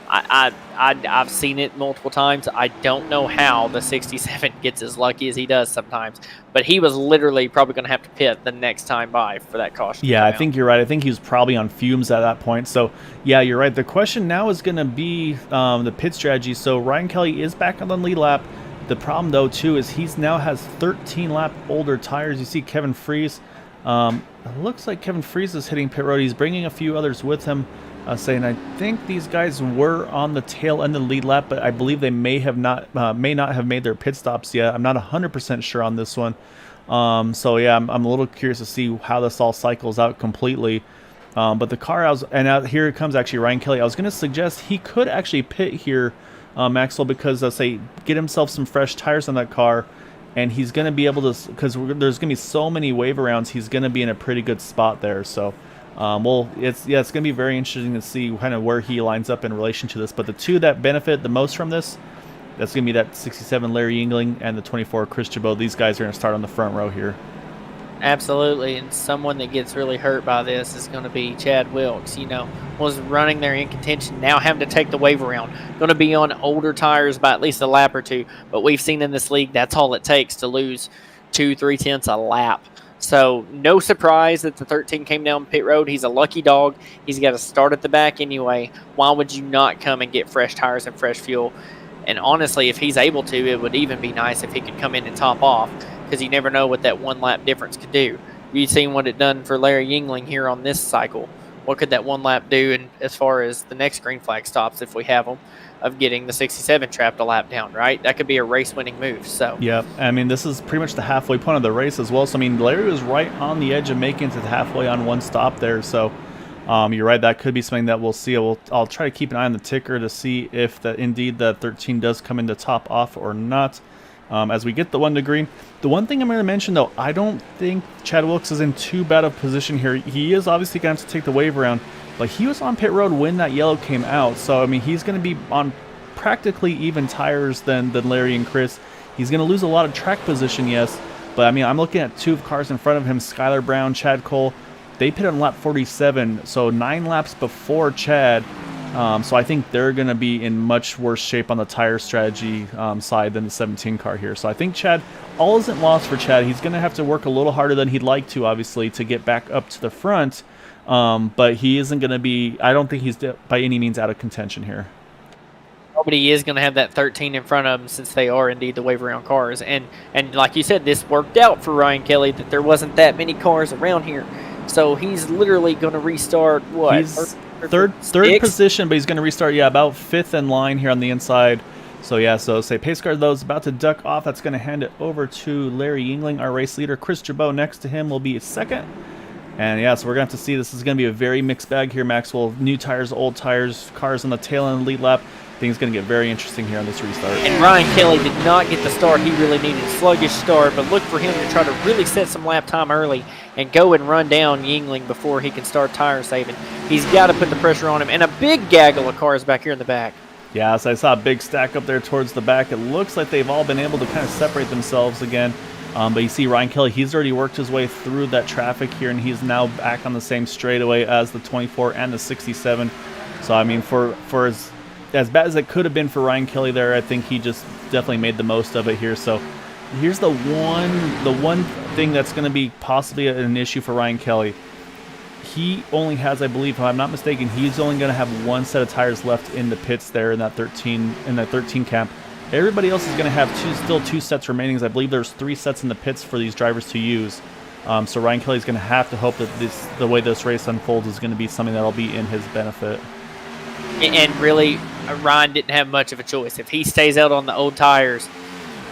I've seen it multiple times. I don't know how the 67 gets as lucky as he does sometimes, but he was literally probably going to have to pit the next time by for that caution. Yeah, I think you're right. I think he was probably on fumes at that point. So, yeah, you're right. The question now is going to be the pit strategy. So Ryan Kelly is back on the lead lap. The problem, though, too, is he's now has 13 lap older tires. You see Kevin Fries. It looks like Kevin Fries is hitting pit road. He's bringing a few others with him. Saying I think these guys were on the tail end of the lead lap, but I believe they may not have made their pit stops yet. I'm not 100% sure on this one. So yeah, I'm a little curious to see how this all cycles out completely. But the car out here it comes actually Ryan Kelly. I was going to suggest he could actually pit here, Maxwell, because get himself some fresh tires on that car, and he's going to be able to, because there's going to be so many wave arounds, he's going to be in a pretty good spot there. So. It's going to be very interesting to see kind of where he lines up in relation to this. But the two that benefit the most from this, that's going to be that 67 Larry Yingling and the 24 Chris Jabot. These guys are going to start on the front row here. Absolutely, and someone that gets really hurt by this is going to be Chad Wilkes. Was running there in contention, now having to take the wave around. Going to be on older tires by at least a lap or two, but we've seen in this league that's all it takes to lose 2-3 tenths a lap. So no surprise that the 13 came down pit road. He's a lucky dog. He's got to start at the back anyway. Why would you not come and get fresh tires and fresh fuel? And honestly, if he's able to, it would even be nice if he could come in and top off, because you never know what that one lap difference could do. You've seen what it done for Larry Yingling here on this cycle. What could that one lap do, and as far as the next green flag stops, if we have them, of getting the 67 trapped a lap down, right? That could be a race-winning move. So yeah, I mean, this is pretty much the halfway point of the race as well. So I mean, Larry was right on the edge of making it to the halfway on one stop there. So you're right, that could be something that we'll see. I'll try to keep an eye on the ticker to see if indeed the 13 does come into top off or not. As we get the 1 to green. The one thing I'm going to mention, though, I don't think Chad Wilkes is in too bad of a position here. He is obviously going to have to take the wave around, but he was on pit road when that yellow came out. So, I mean, he's going to be on practically even tires than Larry and Chris. He's going to lose a lot of track position, yes, but, I mean, I'm looking at 2 cars in front of him, Skylar Brown, Chad Cole. They pitted on lap 47, so 9 laps before Chad. So I think they're going to be in much worse shape on the tire strategy side than the 17 car here. So I think Chad, all isn't lost for Chad. He's going to have to work a little harder than he'd like to, obviously, to get back up to the front. But he isn't going to be, I don't think he's by any means out of contention here. Nobody is going to have that 13 in front of them, since they are indeed the wave around cars. And like you said, this worked out for Ryan Kelly, that there wasn't that many cars around here. So he's literally going to restart, what? He's third position, but he's going to restart, about 5th in line here on the inside. So, yeah, so say pace car, though, is about to duck off. That's going to hand it over to Larry Yingling, our race leader. Chris Jabot next to him will be 2nd. And, yeah, so we're going to have to see. This is going to be a very mixed bag here, Maxwell. New tires, old tires, cars on the tail end of the lead lap. Things going to get very interesting here on this restart. And Ryan Kelly did not get the start he really needed. Sluggish start, but look for him to try to really set some lap time early and go and run down Yingling before he can start tire saving. He's got to put the pressure on him. And a big gaggle of cars back here in the back. Yeah, so I saw a big stack up there towards the back. It looks like they've all been able to kind of separate themselves again. But you see Ryan Kelly, he's already worked his way through that traffic here, and he's now back on the same straightaway as the 24 and the 67. So, I mean, for as bad as it could have been for Ryan Kelly there, I think he just definitely made the most of it here. So here's the one thing that's going to be possibly an issue for Ryan Kelly. He only has, I believe, if I'm not mistaken, he's only going to have 1 set of tires left in the pits there in that 13 camp. Everybody else is going to have still 2 sets remaining. I believe there's 3 sets in the pits for these drivers to use. So Ryan Kelly's going to have to hope that the way this race unfolds is going to be something that'll be in his benefit. And really, Ryan didn't have much of a choice. If he stays out on the old tires,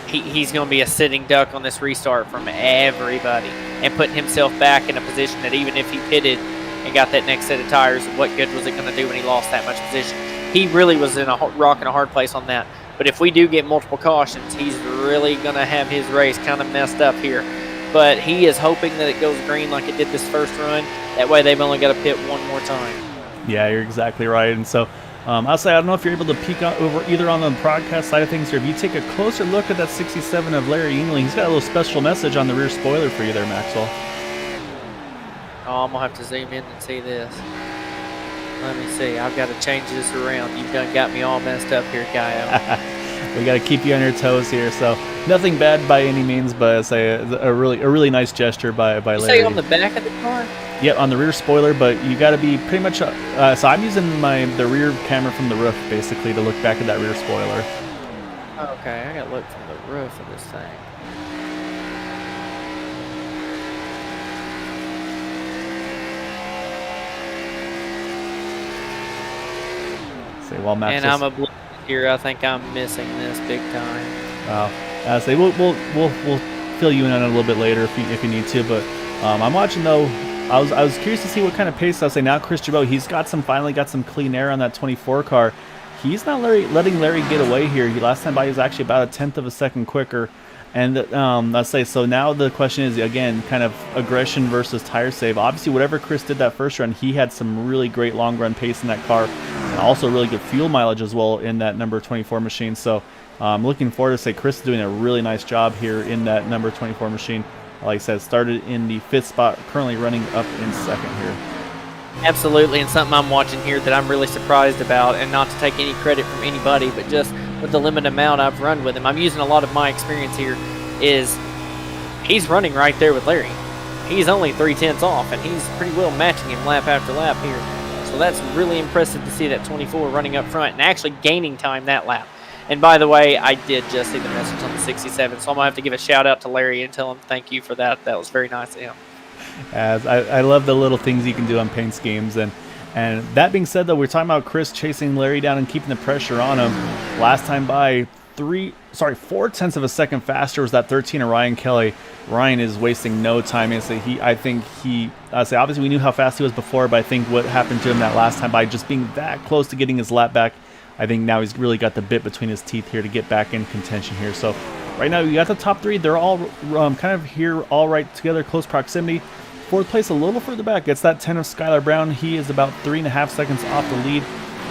he's going to be a sitting duck on this restart from everybody, and putting himself back in a position that even if he pitted and got that next set of tires, what good was it going to do when he lost that much position? He really was in a rock and a hard place on that. But if we do get multiple cautions, he's really going to have his race kind of messed up here. But he is hoping that it goes green like it did this first run. That way they've only got to pit one more time. Yeah, you're exactly right. And so I'll say, I don't know if you're able to peek over either on the broadcast side of things, or if you take a closer look at that 67 of Larry Yingling, he's got a little special message on the rear spoiler for you there, Maxwell. Oh, I'm going to have to zoom in and see this. Let me see. I've got to change this around. You've done got me all messed up here, Kyle. We got to keep you on your toes here. So nothing bad by any means, but I say a really nice gesture by Larry. Say on the back of the car? Yep, on the rear spoiler, but you got to be pretty much. So I'm using the rear camera from the roof basically to look back at that rear spoiler. Okay, I got to look from the roof of this thing. While Max and I'm a here. I think I'm missing this big time. Wow. Say we'll fill you in on it a little bit later if you need to. But I'm watching though. I was curious to see what kind of pace. I'll say now Chris Jabot, he's finally got some clean air on that 24 car. He's not letting Larry get away here. Last time by he was actually about a 1/10 of a second quicker. And I'll say, so now the question is, again, kind of aggression versus tire save. Obviously, whatever Chris did that first run, he had some really great long run pace in that car, and also really good fuel mileage as well in that number 24 machine. So I'm looking forward to say Chris is doing a really nice job here in that number 24 machine. like I said, started in the 5th spot, currently running up in 2nd here. Absolutely, and something I'm watching here that I'm really surprised about, and not to take any credit from anybody, but just with the limited amount I've run with him, I'm using a lot of my experience here, is he's running right there with Larry. He's only 3/10 off, and he's pretty well matching him lap after lap here. So that's really impressive to see that 24 running up front and actually gaining time that lap. And by the way, I did just see the message on the 67, so I'm going to have to give a shout out to Larry and tell him thank you for that. That was very nice of him. As I love the little things you can do on paint schemes. And that being said, though, we're talking about Chris chasing Larry down and keeping the pressure on him. Last time by 4/10 of a second faster was that 13 of Ryan Kelly. Ryan is wasting no time. I think obviously we knew how fast he was before, but I think what happened to him that last time by just being that close to getting his lap back, I think now he's really got the bit between his teeth here to get back in contention here. So right now you got the top 3. They're all kind of here all right together, close proximity. 4th place a little further back. It's that 10 of Skylar Brown. He is about 3.5 seconds off the lead.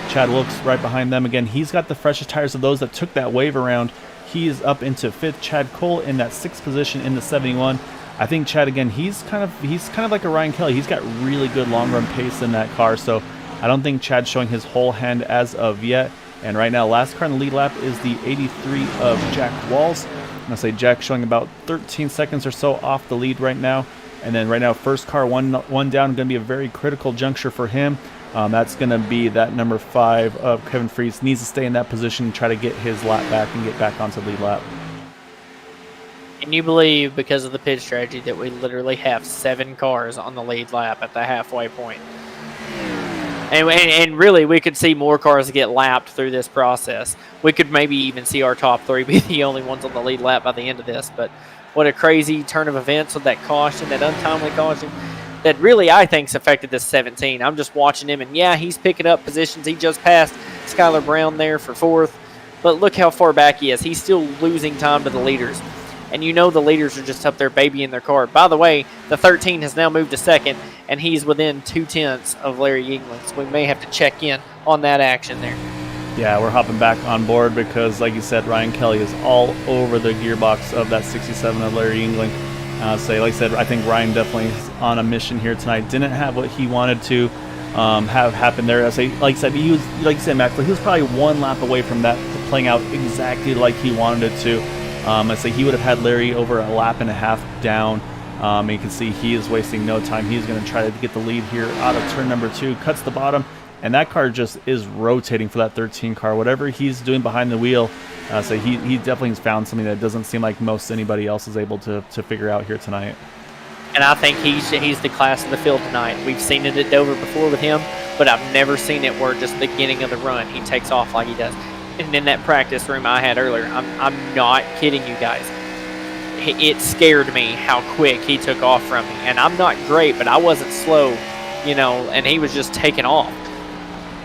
Chad Wilkes right behind them. Again, he's got the freshest tires of those that took that wave around. He is up into 5th. Chad Cole in that 6th position in the 71. I think Chad, again, he's kind of like a Ryan Kelly. He's got really good long run pace in that car. So I don't think Chad's showing his whole hand as of yet. And right now, last car in the lead lap is the 83 of Jack Walls. I'm going to say Jack showing about 13 seconds or so off the lead right now. And then right now, first car, one down, going to be a very critical juncture for him. That's going to be that number 5 of Kevin Fries. Needs to stay in that position and try to get his lap back and get back onto the lead lap. Can you believe, because of the pit strategy, that we literally have 7 cars on the lead lap at the halfway point? And really, we could see more cars get lapped through this process. We could maybe even see our top 3 be the only ones on the lead lap by the end of this. But what a crazy turn of events with that caution, that untimely caution, that really, I think, has affected this 17. I'm just watching him, and yeah, he's picking up positions. He just passed Skylar Brown there for 4th. But look how far back he is. He's still losing time to the leaders. And you know the leaders are just up there babying their car. By the way, the 13 has now moved to 2nd, and he's within 2/10 of Larry Yingling. So we may have to check in on that action there. Yeah, we're hopping back on board because, like you said, Ryan Kelly is all over the gearbox of that 67 of Larry Yingling. Like I said, I think Ryan definitely is on a mission here tonight. Didn't have what he wanted to have happen there. Like I said, he was, like you said, Max, he was probably 1 lap away from that playing out exactly like he wanted it to. He would have had Larry over a lap and a half down. You can see he is wasting no time. He's going to try to get the lead here out of turn number 2, cuts the bottom, and that car just is rotating for that 13 car. Whatever he's doing behind the wheel, he definitely has found something that doesn't seem like most anybody else is able to figure out here tonight. And I think he's the class of the field tonight. We've seen it at Dover before with him, but I've never seen it where just the beginning of the run he takes off like he does. And in that practice room I had earlier, I'm not kidding you guys. It scared me how quick he took off from me. And I'm not great, but I wasn't slow, and he was just taking off.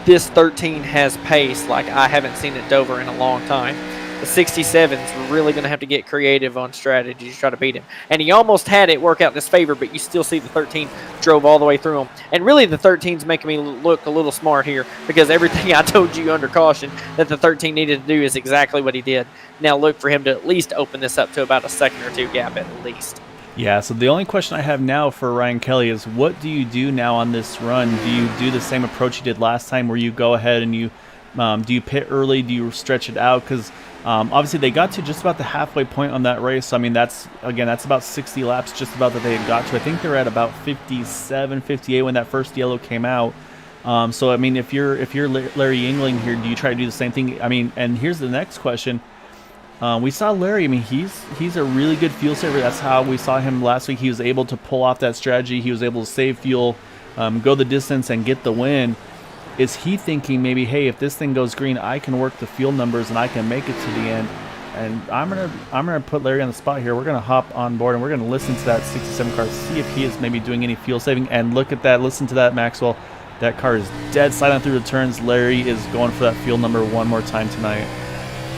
This 13 has pace like I haven't seen at Dover in a long time. The 67's really going to have to get creative on strategy to try to beat him. And he almost had it work out in his favor, but you still see the 13 drove all the way through him. And really the 13's making me look a little smart here, because everything I told you under caution that the 13 needed to do is exactly what he did. Now look for him to at least open this up to about a second or 2 gap at least. Yeah, so the only question I have now for Ryan Kelly is, what do you do now on this run? Do you do the same approach you did last time, where you go ahead and you do you pit early? Do you stretch it out? Because obviously they got to just about the halfway point on that race. So, I mean, that's about 60 laps just about that they had got to. I think they're at about 57, 58 when that first yellow came out. So, I mean, if you're Larry Yingling here, do you try to do the same thing? I mean, and here's the next question. We saw Larry. I mean, he's a really good fuel saver. That's how we saw him last week. He was able to pull off that strategy. He was able to save fuel, go the distance, and get the win. Is he thinking maybe, hey, if this thing goes green, I can work the fuel numbers and I can make it to the end? And I'm gonna put Larry on the spot here. We're gonna hop on board and we're gonna listen to that 67 car, see if he is maybe doing any fuel saving. And look at that, listen to that, Maxwell. That car is dead silent through the turns. Larry is going for that fuel number one more time tonight.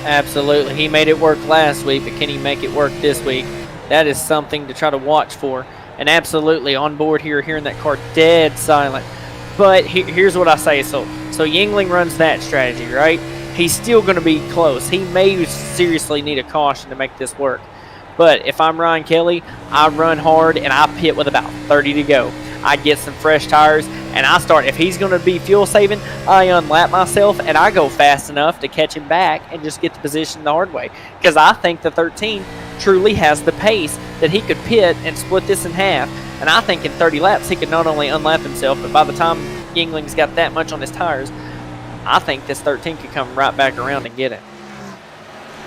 Absolutely. He made it work last week, but can he make it work this week? That is something to try to watch for. And absolutely on board here, hearing that car dead silent. But here's what I say. So Yingling runs that strategy, right? He's still going to be close. He may seriously need a caution to make this work. But if I'm Ryan Kelly, I run hard and I pit with about 30 to go. I get some fresh tires and I start. If he's going to be fuel saving, I unlap myself and I go fast enough to catch him back and just get the position the hard way. Because I think the 13 truly has the pace that he could pit and split this in half. And I think in 30 laps he could not only unlap himself, but by the time Yuengling's got that much on his tires, I think this 13 could come right back around and get it.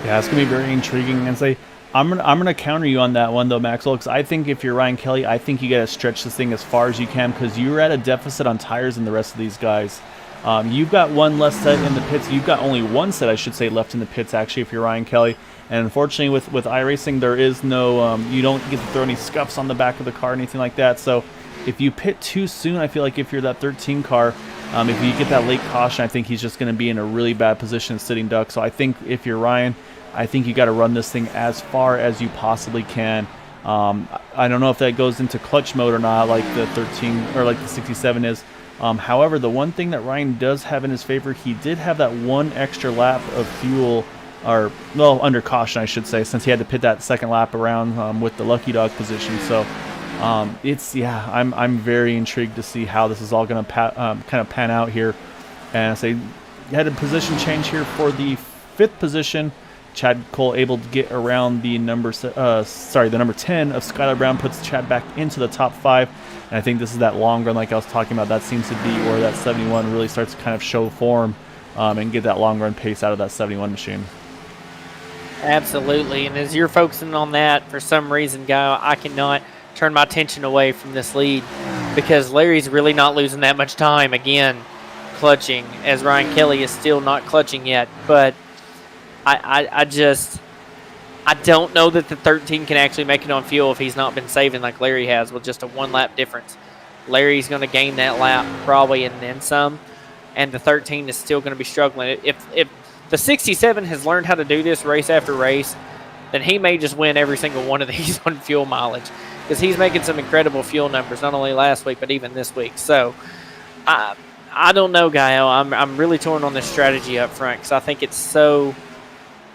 Yeah, it's gonna be very intriguing. And say I'm gonna counter you on that one though, Maxwell, because I think if you're Ryan Kelly, I think you gotta stretch this thing as far as you can because you're at a deficit on tires than the rest of these guys. You've got one less set in the pits. You've got only one set, I should say, left in the pits actually if you're Ryan Kelly. And unfortunately, with iRacing, there is no you don't get to throw any scuffs on the back of the car or anything like that. So if you pit too soon, I feel like if you're that 13 car, if you get that late caution, I think he's just going to be in a really bad position sitting duck. So I think if you're Ryan, I think you got to run this thing as far as you possibly can. I don't know if that goes into clutch mode or not, like the 13 or like the 67 is. However, the one thing that Ryan does have in his favor, he did have that one extra lap of fuel, or well, under caution, I should say, since he had to pit that second lap around with the lucky dog position. So I'm very intrigued to see how this is all going to kind of pan out here. And I say you had a position change here for the 5th position. Chad Cole able to get around the number 10 of Skylar Brown, puts Chad back into the top 5. And I think this is that long run like I was talking about. That seems to be where that 71 really starts to kind of show form and get that long run pace out of that 71 machine. Absolutely. And as you're focusing on that, for some reason, Guy, I cannot turn my attention away from this lead because Larry's really not losing that much time again clutching, as Ryan Kelly is still not clutching yet. But I don't know that the 13 can actually make it on fuel if he's not been saving like Larry has with just a 1 lap difference. Larry's going to gain that lap probably and then some, and the 13 is still going to be struggling. If the 67 has learned how to do this race after race, then he may just win every single one of these on fuel mileage because he's making some incredible fuel numbers, not only last week but even this week. So I don't know, Gael. I'm really torn on this strategy up front because I think it's so.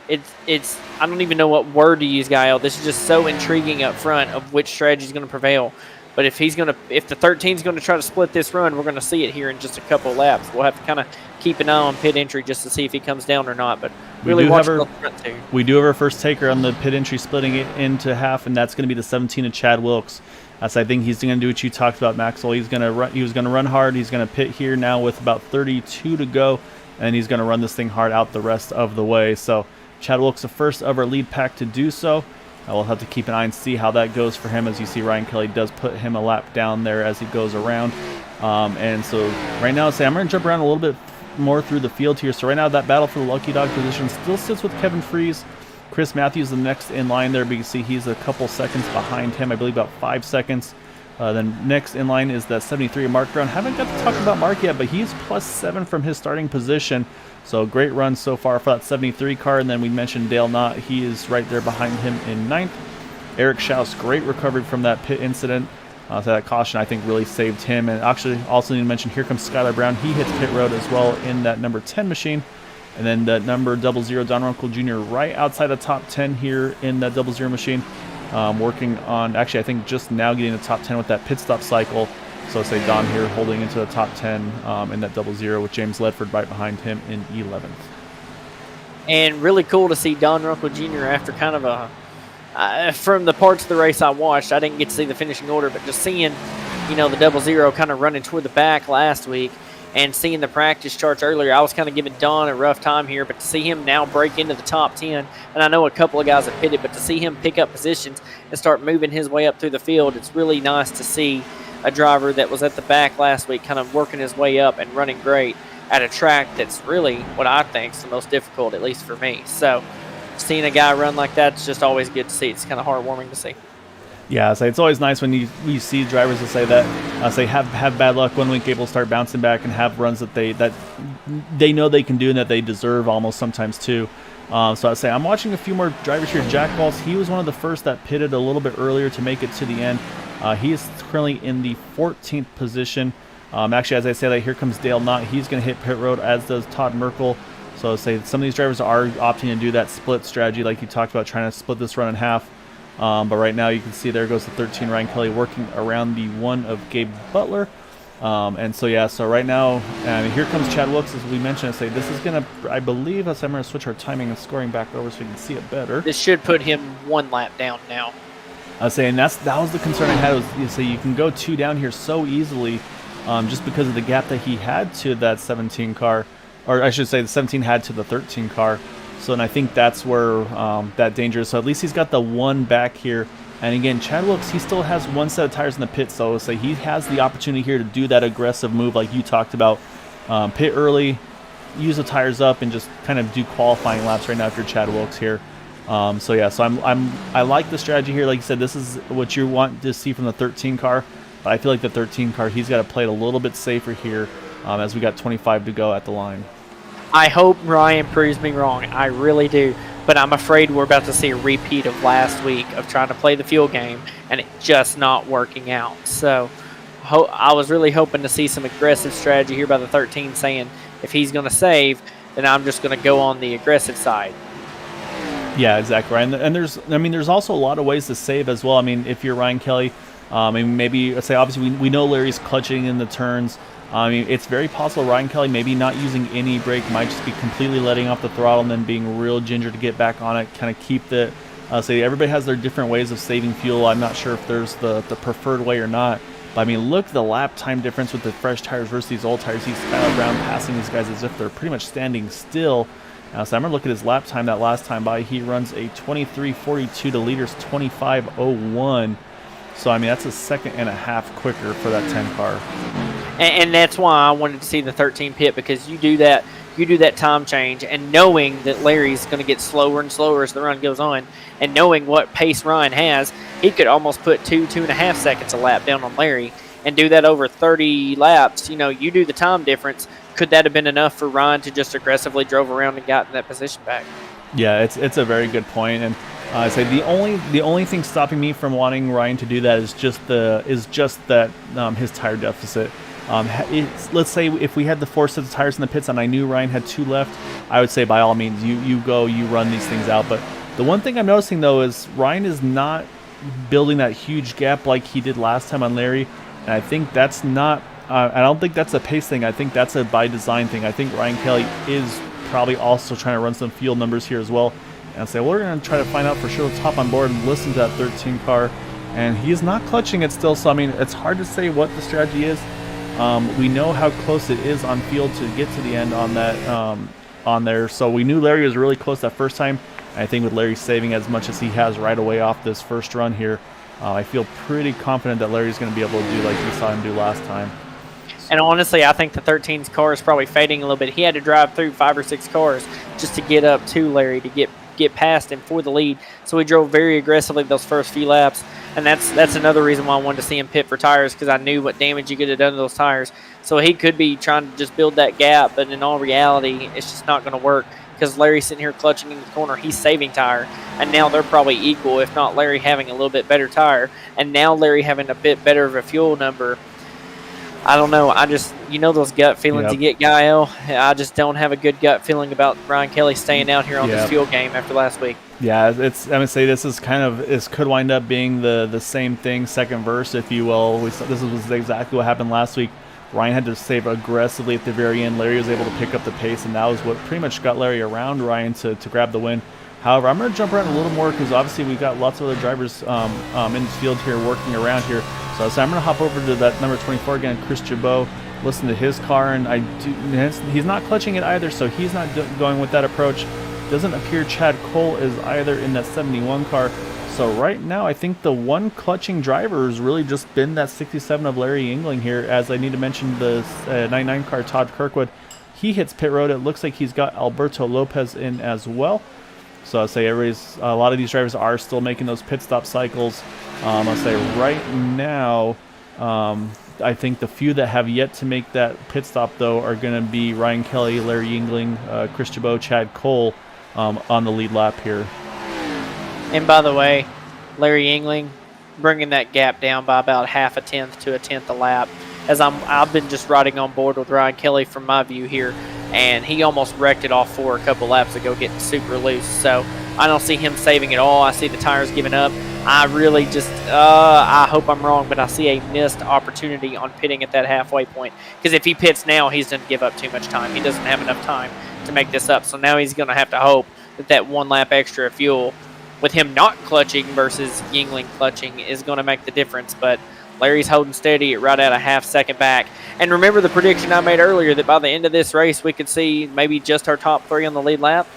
It's I don't even know what word to use, Gael. This is just so intriguing up front of which strategy is going to prevail. But if the 13 is going to try to split this run, we're going to see it here in just a couple of laps. We'll have to kind of keep an eye on pit entry just to see if he comes down or not. But really watch the front too. We do have our first taker on the pit entry, splitting it into half, and that's going to be the 17 of Chad Wilkes. So I think he's going to do what you talked about, Maxwell. He was going to run hard. He's going to pit here now with about 32 to go, and he's going to run this thing hard out the rest of the way. So Chad Wilkes, the first of our lead pack to do so. We'll have to keep an eye and see how that goes for him. As you see, Ryan Kelly does put him a lap down there as he goes around. And so right now, I'm going to jump around a little bit more through the field here. So right now, that battle for the Lucky Dog position still sits with Kevin Freeze. Chris Matthews, the next in line there, but you can see he's a couple seconds behind him. I believe about 5 seconds. Then next in line is that 73 of Mark Brown. Haven't got to talk about Mark yet, but he's +7 from his starting position. So great run so far for that 73 car. And then we mentioned Dale Knott. He is right there behind him in 9th. Eric Schaus, great recovery from that pit incident. So that caution, I think, really saved him. And actually, also need to mention, here comes Skylar Brown. He hits pit road as well in that number 10 machine. And then that number 00, Don Runkle Jr., right outside the top 10 here in that 00 machine. Working on, actually, I think just now getting the top 10 with that pit stop cycle. So say Don here holding into the top 10 in that 00 with James Ledford right behind him in 11th. And really cool to see Don Runkle Jr. after kind of from the parts of the race I watched, I didn't get to see the finishing order, but just seeing, the 00 kind of running toward the back last week and seeing the practice charts earlier, I was kind of giving Don a rough time here, but to see him now break into the top 10, and I know a couple of guys have pitted, but to see him pick up positions and start moving his way up through the field, it's really nice to see a driver that was at the back last week kind of working his way up and running great at a track that's really what I think is the most difficult, at least for me. So seeing a guy run like that is just always good to see. It's kind of heartwarming to see. Yeah, so it's always nice when you see drivers that say that say have bad luck one week, able to start bouncing back and have runs that they know they can do and that they deserve almost sometimes too. So I say I'm watching a few more drivers here. Jack Walls, he was one of the first that pitted a little bit earlier to make it to the end. He is currently in the 14th position. Actually, as I say that, here comes Dale Knott. He's going to hit pit road, as does Todd Merkel. So say some of these drivers are opting to do that split strategy like you talked about, trying to split this run in half. But right now you can see there goes the 13 Ryan Kelly working around the 1 of Gabe Butler. And so, yeah, so right now, here comes Chad Wilkes, as we mentioned. I say this is going to, I believe, I'm going to switch our timing and scoring back over so we can see it better. This should put him 1 lap down now. I was saying that was the concern I had. Was you say you can go 2 down here so easily, just because of the gap that he had to that 17 car, or I should say the 17 had to the 13 car. So, and I think that's where that danger is. So at least he's got the 1 back here. And again, Chad Wilkes, he still has 1 set of tires in the pit, so he has the opportunity here to do that aggressive move like you talked about. Pit early, use the tires up, and just kind of do qualifying laps right now if you're Chad Wilkes here. So yeah, so I like the strategy here. Like you said, this is what you want to see from the 13 car. But I feel like the 13 car, he's got to play it a little bit safer here as we got 25 to go at the line. I hope Ryan proves me wrong. I really do. But I'm afraid we're about to see a repeat of last week of trying to play the fuel game and it just not working out. So I was really hoping to see some aggressive strategy here by the 13, saying if he's going to save, then I'm just going to go on the aggressive side. Yeah, exactly. And there's also a lot of ways to save as well. I mean, if you're Ryan Kelly, and maybe, let's say, obviously we know Larry's clutching in the turns. I mean, it's very possible Ryan Kelly maybe not using any brake, might just be completely letting off the throttle and then being real ginger to get back on it, kind of keep the, say everybody has their different ways of saving fuel. I'm not sure if there's the preferred way or not. But I mean, look at the lap time difference with the fresh tires versus these old tires. He's kind of around passing these guys as if they're pretty much standing still. So I'm going to look at his lap time that last time by. He runs a 23:42 to leaders 25:01. So, I mean, that's a second and a half quicker for that 10 car. And that's why I wanted to see the 13 pit, because you do that time change, and knowing that Larry's going to get slower and slower as the run goes on, and knowing what pace Ryan has, he could almost put 2.5 seconds a lap down on Larry and do that over 30 laps. You know, you do the time difference. Could that have been enough for Ryan to just aggressively drove around and got in that position back? Yeah, it's a very good point. And I say the only thing stopping me from wanting Ryan to do that is just that his tire deficit. Let's say if we had the 4 sets of tires in the pits and I knew Ryan had 2 left, I would say by all means you run these things out. But the one thing I'm noticing though is Ryan is not building that huge gap like he did last time on Larry, and I think that's not. I don't think that's a pace thing. I think that's a by design thing. I think Ryan Kelly is probably also trying to run some field numbers here as well. And I say, well, we're going to try to find out for sure. Let's hop on board and listen to that 13 car. And he is not clutching it still. So, I mean, it's hard to say what the strategy is. We know how close it is on field to get to the end on that on there. So we knew Larry was really close that first time. And I think with Larry saving as much as he has right away off this first run here, I feel pretty confident that Larry's going to be able to do like we saw him do last time. And honestly, I think the 13's car is probably fading a little bit. He had to drive through 5 or 6 cars just to get up to Larry, to get past him for the lead. So he drove very aggressively those first few laps. And that's another reason why I wanted to see him pit for tires, because I knew what damage he could have done to those tires. So he could be trying to just build that gap, but in all reality, it's just not going to work, because Larry's sitting here clutching in the corner. He's saving tire, and now they're probably equal, if not Larry having a little bit better tire, and now Larry having a bit better of a fuel number. I don't know. I just, those gut feelings you get, Gael. I just don't have a good gut feeling about Ryan Kelly staying out here on this fuel game after last week. Yeah, I'm gonna say this could wind up being the same thing, second verse, if you will. This was exactly what happened last week. Ryan had to save aggressively at the very end. Larry was able to pick up the pace, and that was what pretty much got Larry around Ryan to grab the win. However, I'm going to jump around a little more because obviously we've got lots of other drivers in the field here working around here. So I'm going to hop over to that number 24 again, Chris Chabot, listen to his car, and he's not clutching it either, so he's not going with that approach. Doesn't appear Chad Cole is either in that 71 car. So right now, I think the one clutching driver has really just been that 67 of Larry Yingling here, as I need to mention the 99 car, Todd Kirkwood. He hits pit road. It looks like he's got Alberto Lopez in as well. So I'll say a lot of these drivers are still making those pit stop cycles. I'll say right now, I think the few that have yet to make that pit stop, though, are going to be Ryan Kelly, Larry Yingling, Chris Chabot, Chad Cole on the lead lap here. And by the way, Larry Yingling bringing that gap down by about half a tenth to a tenth a lap. As I've been just riding on board with Ryan Kelly from my view here, and he almost wrecked it off for a couple laps ago, getting super loose. So I don't see him saving at all. I see the tires giving up. I really just, I hope I'm wrong, but I see a missed opportunity on pitting at that halfway point. Because if he pits now, he's going to give up too much time. He doesn't have enough time to make this up. So now he's going to have to hope that that 1 lap extra of fuel with him not clutching versus Yingling clutching is going to make the difference. But Larry's holding steady at right at a half-second back. And remember the prediction I made earlier that by the end of this race, we could see maybe just our top 3 on the lead lap?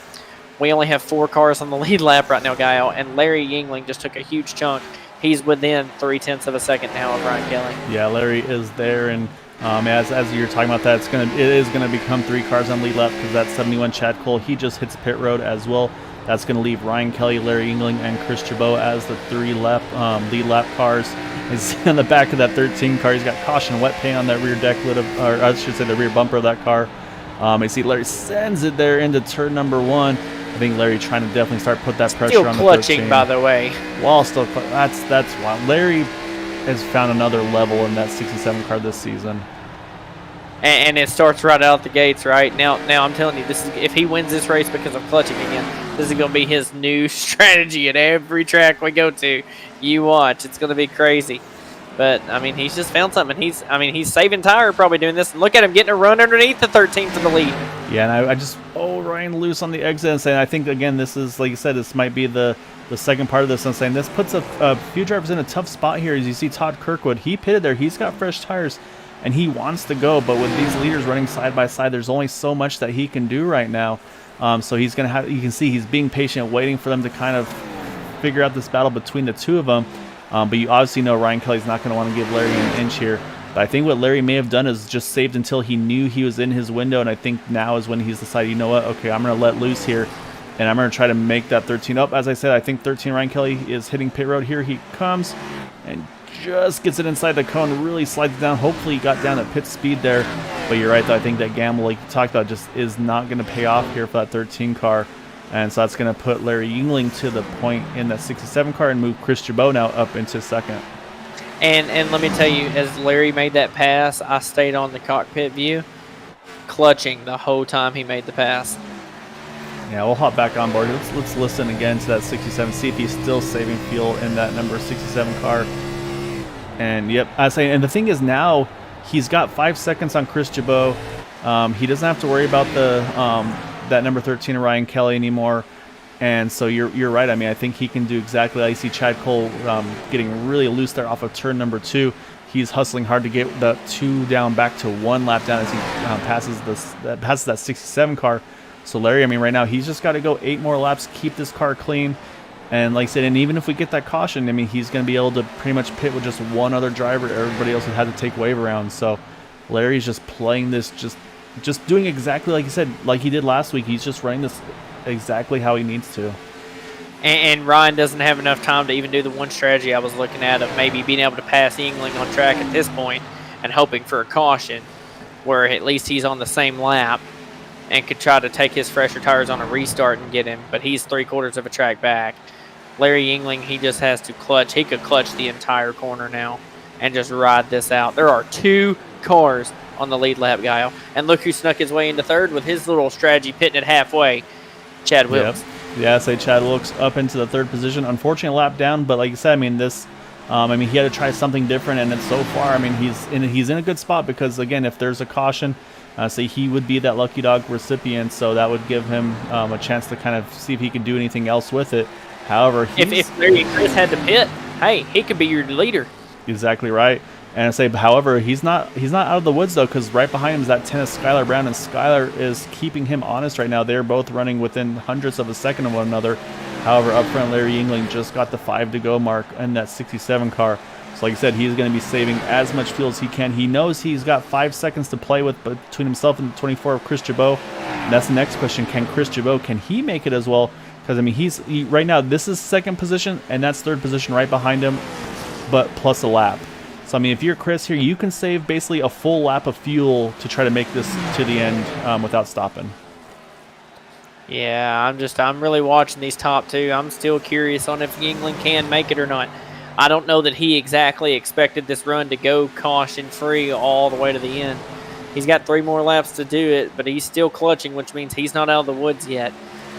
We only have 4 cars on the lead lap right now, Guile, and Larry Yingling just took a huge chunk. He's within 0.3 of a second now of Ryan Kelly. Yeah, Larry is there, and as you're talking about that, it is gonna become 3 cars on lead lap because that 71 Chad Cole, he just hits pit road as well. That's gonna leave Ryan Kelly, Larry Yingling, and Chris Chabot as the 3 lead lap cars. He's in the back of that 13 car. He's got caution wet paint on that rear deck lid, or I should say the rear bumper of that car. You see Larry sends it there into turn number 1. I think Larry trying to definitely start put that pressure on the 13. Still clutching, by the way. While still, that's wild. Larry has found another level in that 67 car this season. And it starts right out the gates, right? Now I'm telling you, this is if he wins this race because of clutching again, this is going to be his new strategy at every track we go to. You watch. It's going to be crazy. But, I mean, he's just found something. He's saving tire probably doing this. And look at him getting a run underneath the 13 for the lead. Yeah, and I just, Ryan loose on the exit and saying, I think, again, this is, like you said, this might be the second part of this. I'm saying this puts a few drivers in a tough spot here. As you see Todd Kirkwood, he pitted there. He's got fresh tires, and he wants to go. But with these leaders running side by side, there's only so much that he can do right now. So he's going to have, you can see he's being patient, waiting for them to kind of figure out this battle between the two of them. But you obviously know Ryan Kelly's not going to want to give Larry an inch here. But I think what Larry may have done is just saved until he knew he was in his window. And I think now is when he's decided, you know what, okay, I'm going to let loose here. And I'm going to try to make that 13 up. As I said, I think 13 Ryan Kelly is hitting pit road. Here he comes and just gets it inside the cone, really slides it down. Hopefully he got down at pit speed there. But you're right, though. I think that gamble, like you talked about, just is not going to pay off here for that 13 car. And so that's going to put Larry Yingling to the point in that 67 car and move Chris Chabot now up into second. And let me tell you, as Larry made that pass, I stayed on the cockpit view, clutching the whole time he made the pass. Yeah, we'll hop back on board. Let's listen again to that 67, see if he's still saving fuel in that number 67 car. And yep, I say, and the thing is now he's got 5 seconds on Chris Chabot. He doesn't have to worry about the that number 13 Ryan Kelly anymore. And so you're right. I mean, I think he can do exactly. I see Chad Cole getting really loose there off of turn number 2. He's hustling hard to get the 2 down back to 1 lap down as he passes that 67 car. So Larry, I mean, right now he's just got to go 8 more laps, keep this car clean. And like I said, and even if we get that caution, I mean, he's going to be able to pretty much pit with just one other driver. Everybody else had to take wave around. So Larry's just playing this, just doing exactly like you said, like he did last week. He's just running this exactly how he needs to. And Ryan doesn't have enough time to even do the one strategy I was looking at of maybe being able to pass Yingling on track at this point and hoping for a caution where at least he's on the same lap and could try to take his fresher tires on a restart and get him, but he's 3/4 of a track back. Larry Yingling, he just has to clutch. He could clutch the entire corner now and just ride this out. There are 2 cars on the lead lap, Guile. And look who snuck his way into third with his little strategy pitting it halfway. Chad Wilkes. Yep. Yeah, I say Chad Wilkes up into the 3rd position. Unfortunately, a lap down, but like you said, I mean, he had to try something different, and so far, I mean, he's in a good spot because, again, if there's a caution, say he would be that lucky dog recipient, so that would give him a chance to kind of see if he can do anything else with it. However, if Larry and Chris had to pit, hey, he could be your leader. Exactly right. And I say, however, he's not out of the woods, though, because right behind him is that 10 of Skylar Brown, and Skylar is keeping him honest right now. They're both running within hundredths of a second of one another. However, up front, Larry Yingling just got the 5 to go mark in that 67 car. So like I said, he's going to be saving as much fuel as he can. He knows he's got 5 seconds to play with between himself and the 24 of Chris Chabot. And that's the next question. Can Chris Chabot, can he make it as well? Because, I mean, he right now, this is 2nd position, and that's 3rd position right behind him, but plus a lap. So, I mean, if you're Chris here, you can save basically a full lap of fuel to try to make this to the end without stopping. Yeah, I'm really watching these top 2. I'm still curious on if Yingling can make it or not. I don't know that he exactly expected this run to go caution-free all the way to the end. He's got 3 more laps to do it, but he's still clutching, which means he's not out of the woods yet.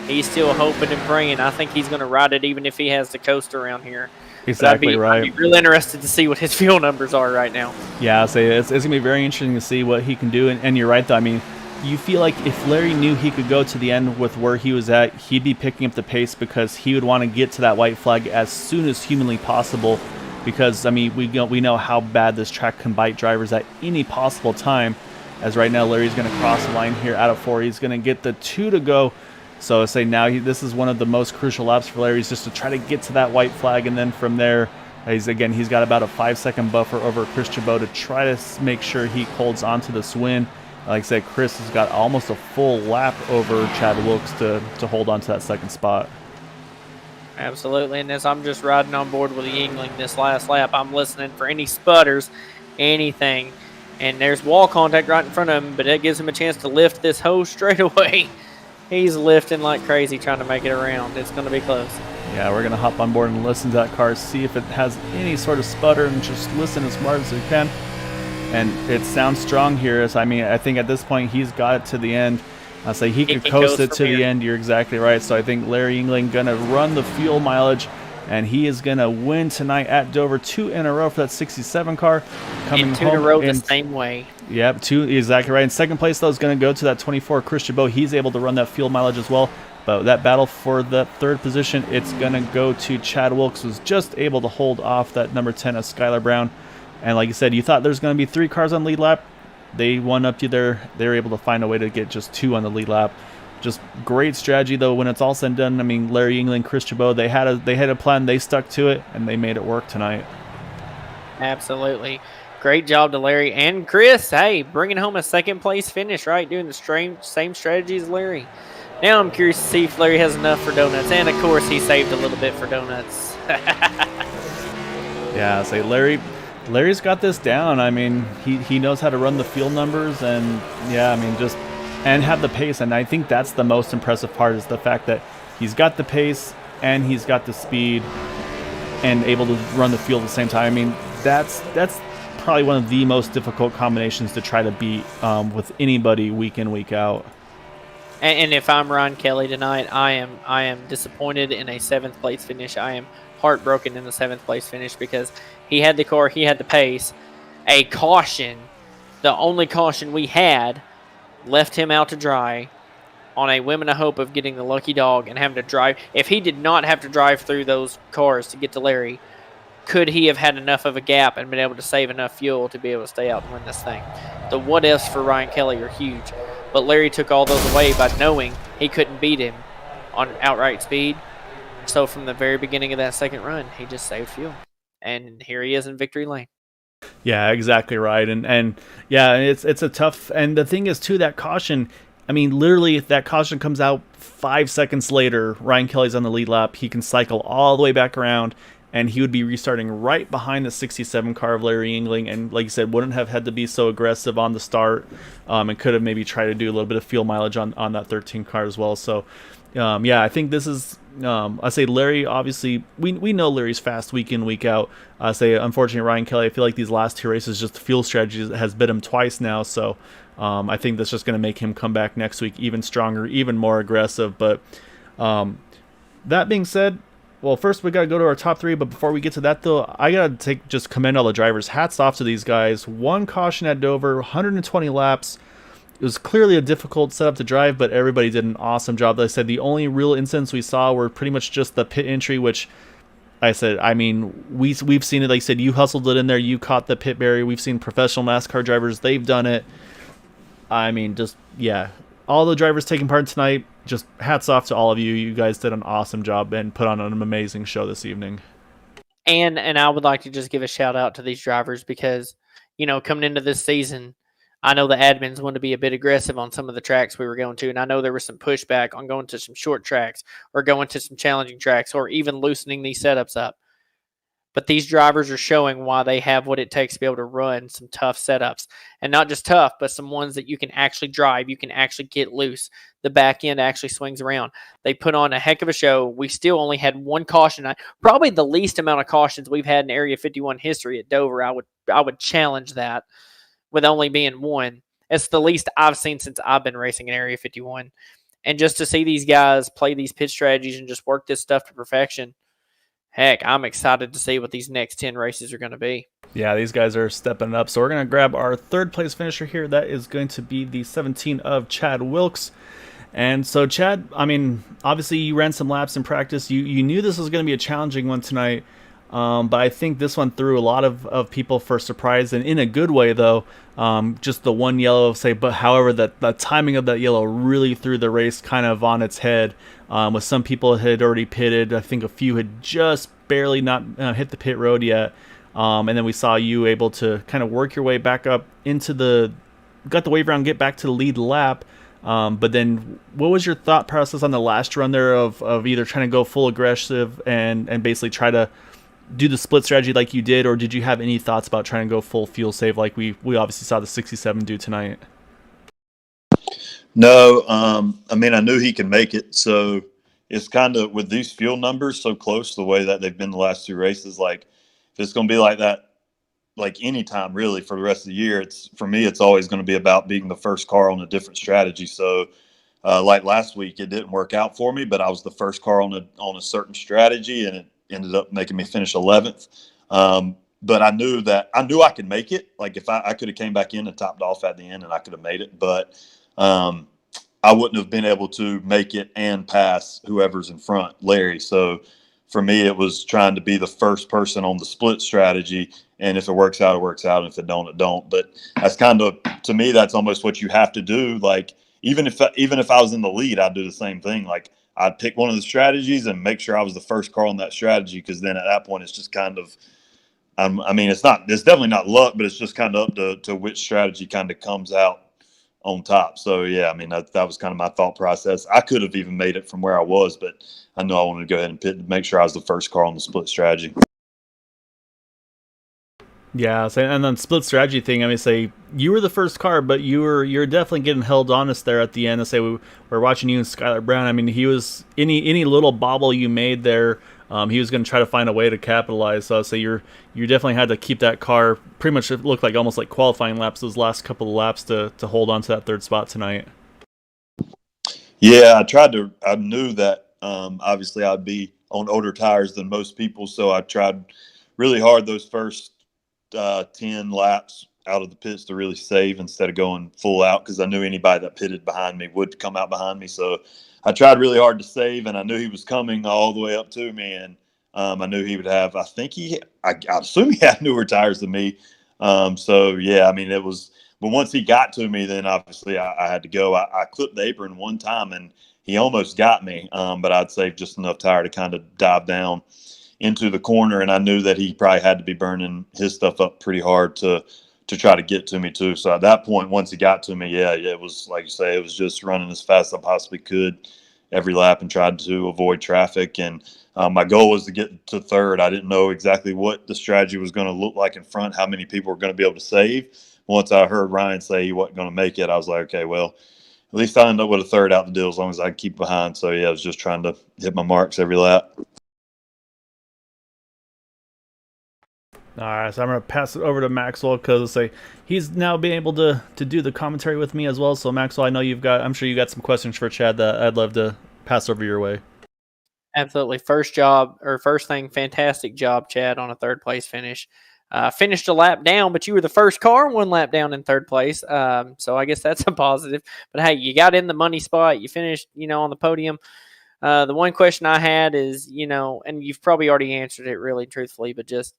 He's still hoping and praying. I think he's going to ride it even if he has to coast around here. Exactly I'd be real interested to see what his fuel numbers are right now. Yeah, so it's going to be very interesting to see what he can do. And you're right, though. I mean, you feel like if Larry knew he could go to the end with where he was at, he'd be picking up the pace because he would want to get to that white flag as soon as humanly possible. Because, I mean, we know how bad this track can bite drivers at any possible time. As right now, Larry's going to cross the line here out of 4. He's going to get the 2 to go. So I say now this is one of the most crucial laps for Larry, is just to try to get to that white flag. And then from there, he's got about a 5-second buffer over Chris Chabot to try to make sure he holds on to this win. Like I said, Chris has got almost a full lap over Chad Wilkes to hold on to that second spot. Absolutely, and as I'm just riding on board with the Yingling this last lap, I'm listening for any sputters, anything. And there's wall contact right in front of him, but it gives him a chance to lift this hose straight away. He's lifting like crazy trying to make it around. It's going to be close. Yeah, we're going to hop on board and listen to that car, see if it has any sort of sputter, and just listen as smart as we can. And it sounds strong here. So, I mean, I think at this point he's got it to the end. I say he could coast it to the end. You're exactly right. So I think Larry Yingling going to run the fuel mileage, and he is going to win tonight at Dover 2 in a row for that 67 car. Coming 2 in a row the same way. Yep, 2, exactly right. In second place, though, is going to go to that 24 Chris Chabot. He's able to run that fuel mileage as well. But that battle for the 3rd position, it's going to go to Chad Wilkes, who's just able to hold off that number 10 of Skylar Brown. And like you said, you thought there's going to be 3 cars on lead lap. They won up you there. They were able to find a way to get just 2 on the lead lap. Just great strategy, though, when it's all said and done. I mean, Larry Yingling, Chris Chabot, they had a plan. They stuck to it, and they made it work tonight. Absolutely. Great job to Larry and Chris. Hey, bringing home a 2nd place finish, right? Doing the same strategy as Larry. Now I'm curious to see if Larry has enough for donuts. And, of course, he saved a little bit for donuts. Yeah, say Larry's got this down. I mean, he knows how to run the fuel numbers, and, yeah, I mean, and have the pace. And I think that's the most impressive part, is the fact that he's got the pace and he's got the speed and able to run the fuel at the same time. I mean, that's probably one of the most difficult combinations to try to beat with anybody week in, week out. And if I'm Ryan Kelly tonight, I am disappointed in a 7th place finish. I am heartbroken in the 7th place finish because he had the car, he had the pace. A caution, the only caution we had, left him out to dry on a whim and a hope of getting the lucky dog and having to drive. If he did not have to drive through those cars to get to Larry, could he have had enough of a gap and been able to save enough fuel to be able to stay out and win this thing? The what ifs for Ryan Kelly are huge. But Larry took all those away by knowing he couldn't beat him on outright speed. So from the very beginning of that 2nd run, he just saved fuel. And here he is in victory lane. Yeah, exactly right. And yeah, it's a tough, and the thing is too, that caution, I mean, literally if that caution comes out 5 seconds later, Ryan Kelly's on the lead lap, he can cycle all the way back around, and he would be restarting right behind the 67 car of Larry Yingling, and like you said, wouldn't have had to be so aggressive on the start, and could have maybe tried to do a little bit of fuel mileage on that 13 car as well. So yeah, I think this is, I say Larry, obviously, we know Larry's fast week in, week out. I say, unfortunately, Ryan Kelly, I feel like these last 2 races, just the fuel strategy has bit him twice now. So I think that's just going to make him come back next week even stronger, even more aggressive. But that being said, well, first we got to go to our top 3. But before we get to that, though, I got to just commend all the drivers. Hats off to these guys. 1 caution at Dover, 120 laps. It was clearly a difficult setup to drive, but everybody did an awesome job. Like I said, the only real incidents we saw were pretty much just the pit entry, which I said, I mean, we've seen it. Like I said, you hustled it in there. You caught the pit barrier. We've seen professional NASCAR drivers. They've done it. I mean, just, yeah. All the drivers taking part tonight, just hats off to all of you. You guys did an awesome job and put on an amazing show this evening. And I would like to just give a shout out to these drivers because, you know, coming into this season, I know the admins wanted to be a bit aggressive on some of the tracks we were going to, and I know there was some pushback on going to some short tracks or going to some challenging tracks or even loosening these setups up. But these drivers are showing why they have what it takes to be able to run some tough setups. And not just tough, but some ones that you can actually drive. You can actually get loose. The back end actually swings around. They put on a heck of a show. We still only had 1 caution. Probably the least amount of cautions we've had in Area 51 history at Dover. I would challenge that with only being 1. It's the least I've seen since I've been racing in Area 51. And just to see these guys play these pit strategies and just work this stuff to perfection, heck, I'm excited to see what these next 10 races are going to be. Yeah, these guys are stepping up. So we're going to grab our third place finisher here. That is going to be the 17 of Chad Wilkes. And so, Chad, I mean, obviously you ran some laps in practice. You knew this was going to be a challenging one tonight. But I think this one threw a lot of people for surprise, and in a good way, though. Just the one yellow, but however, the timing of that yellow really threw the race kind of on its head. With some people had already pitted. I think a few had just barely not hit the pit road yet. And then we saw you able to kind of work your way back up got the wave around, get back to the lead lap. But then what was your thought process on the last run there of either trying to go full aggressive and basically try to do the split strategy like you did, or did you have any thoughts about trying to go full fuel save like we obviously saw the 67 do tonight? No, I mean, I knew he could make it, so it's kind of with these fuel numbers so close the way that they've been the last two races, like if it's going to be like that, like any time really for the rest of the year, for me, it's always going to be about being the first car on a different strategy. So like last week, it didn't work out for me, but I was the first car on a certain strategy, and it ended up making me finish 11th. But I knew I could make it. Like if I could have came back in and topped off at the end, and I could have made it, but I wouldn't have been able to make it and pass whoever's in front, Larry. So for me, it was trying to be the first person on the split strategy. And if it works out, it works out. And if it don't, it don't. But that's kind of, to me, that's almost what you have to do. Like, even if I was in the lead, I'd do the same thing. Like, I'd pick one of the strategies and make sure I was the first car on that strategy. Because then at that point, it's just kind of, I mean, it's definitely not luck, but it's just kind of up to which strategy kind of comes out on top. So yeah, I mean, that was kind of my thought process. I could have even made it from where I was, but I know I wanted to go ahead and pit to make sure I was the first car on the split strategy. Yeah, and then split strategy thing. I mean, say you were the first car, but you're definitely getting held honest there at the end. To say we're watching you and Skylar Brown. I mean, he was any little bobble you made there. He was going to try to find a way to capitalize. So you definitely had to keep that car pretty much. It looked like almost like qualifying laps those last couple of laps to hold on to that third spot tonight. Yeah, I knew that obviously I'd be on older tires than most people, so I tried really hard those first 10 laps out of the pits to really save instead of going full out, because I knew anybody that pitted behind me would come out behind me. So I tried really hard to save, and I knew he was coming all the way up to me, and I knew he would have, I assume he had newer tires than me. So yeah, I mean, but once he got to me, then obviously I had to go. I clipped the apron one time, and he almost got me, but I'd saved just enough tire to kind of dive down into the corner, and I knew that he probably had to be burning his stuff up pretty hard to try to get to me too. So at that point, once he got to me, yeah, it was like you say, it was just running as fast as I possibly could every lap and tried to avoid traffic. And my goal was to get to third. I didn't know exactly what the strategy was going to look like in front, how many people were going to be able to save. Once I heard Ryan say he wasn't going to make it, I was like, okay, well, at least I ended up with a third out the deal as long as I could keep behind. So yeah, I was just trying to hit my marks every lap. All right, so I'm going to pass it over to Maxwell because he's now been able to do the commentary with me as well. So Maxwell, I know I'm sure you got some questions for Chad that I'd love to pass over your way. Absolutely. First thing, fantastic job, Chad, on a third place finish. Finished a lap down, but you were the first car, 1 lap down in third place. So I guess that's a positive. But hey, you got in the money spot. You finished, on the podium. The one question I had is, and you've probably already answered it really truthfully, but just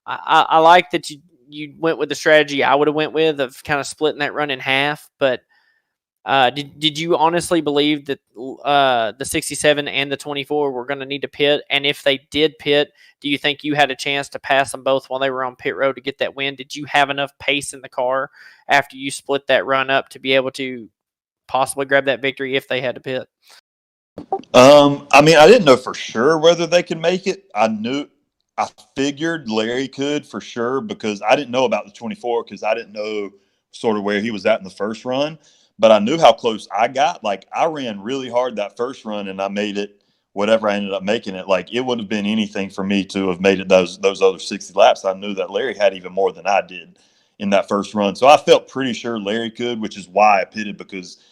I like that you went with the strategy I would have went with of kind of splitting that run in half. But did you honestly believe that the 67 and the 24 were going to need to pit? And if they did pit, do you think you had a chance to pass them both while they were on pit road to get that win? Did you have enough pace in the car after you split that run up to be able to possibly grab that victory if they had to pit? I mean, I didn't know for sure whether they could make it. I figured Larry could for sure, because I didn't know about the 24 because I didn't know sort of where he was at in the first run. But I knew how close I got. Like, I ran really hard that first run, and I made it whatever I ended up making it. Like, it would have been anything for me to have made it those other 60 laps. I knew that Larry had even more than I did in that first run. So I felt pretty sure Larry could, which is why I pitted, because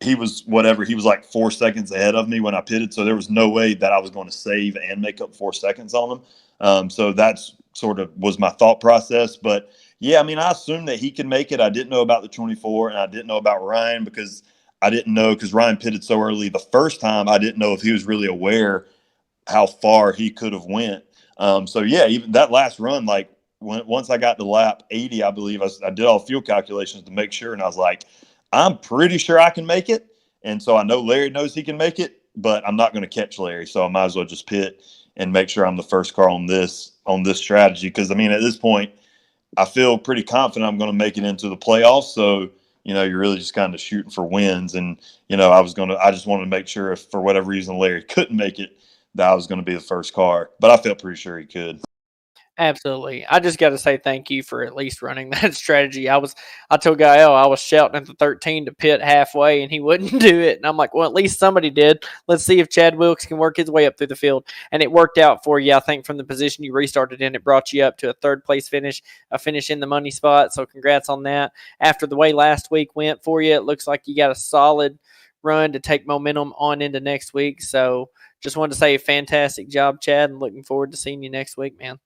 he was whatever. He was like 4 seconds ahead of me when I pitted, so there was no way that I was going to save and make up 4 seconds on him. So that's sort of was my thought process. But yeah, I mean, I assumed that he could make it. I didn't know about the 24, and I didn't know about Ryan because I didn't know because Ryan pitted so early the first time. I didn't know if he was really aware how far he could have went. So yeah, even that last run, like once I got to lap 80, I believe I did all fuel calculations to make sure, and I was like, I'm pretty sure I can make it. And so I know Larry knows he can make it, but I'm not going to catch Larry, so I might as well just pit and make sure I'm the first car on this strategy. Because I mean, at this point, I feel pretty confident I'm going to make it into the playoffs. So you're really just kind of shooting for wins. And I just wanted to make sure if for whatever reason Larry couldn't make it, that I was going to be the first car. But I felt pretty sure he could. Absolutely. I just got to say thank you for at least running that strategy. I told Gael I was shouting at the 13 to pit halfway and he wouldn't do it. And I'm like, well, at least somebody did. Let's see if Chad Wilkes can work his way up through the field. And it worked out for you. I think from the position you restarted in, it brought you up to a third place finish, a finish in the money spot. So congrats on that. After the way last week went for you, it looks like you got a solid run to take momentum on into next week. So just wanted to say fantastic job, Chad, and looking forward to seeing you next week, man.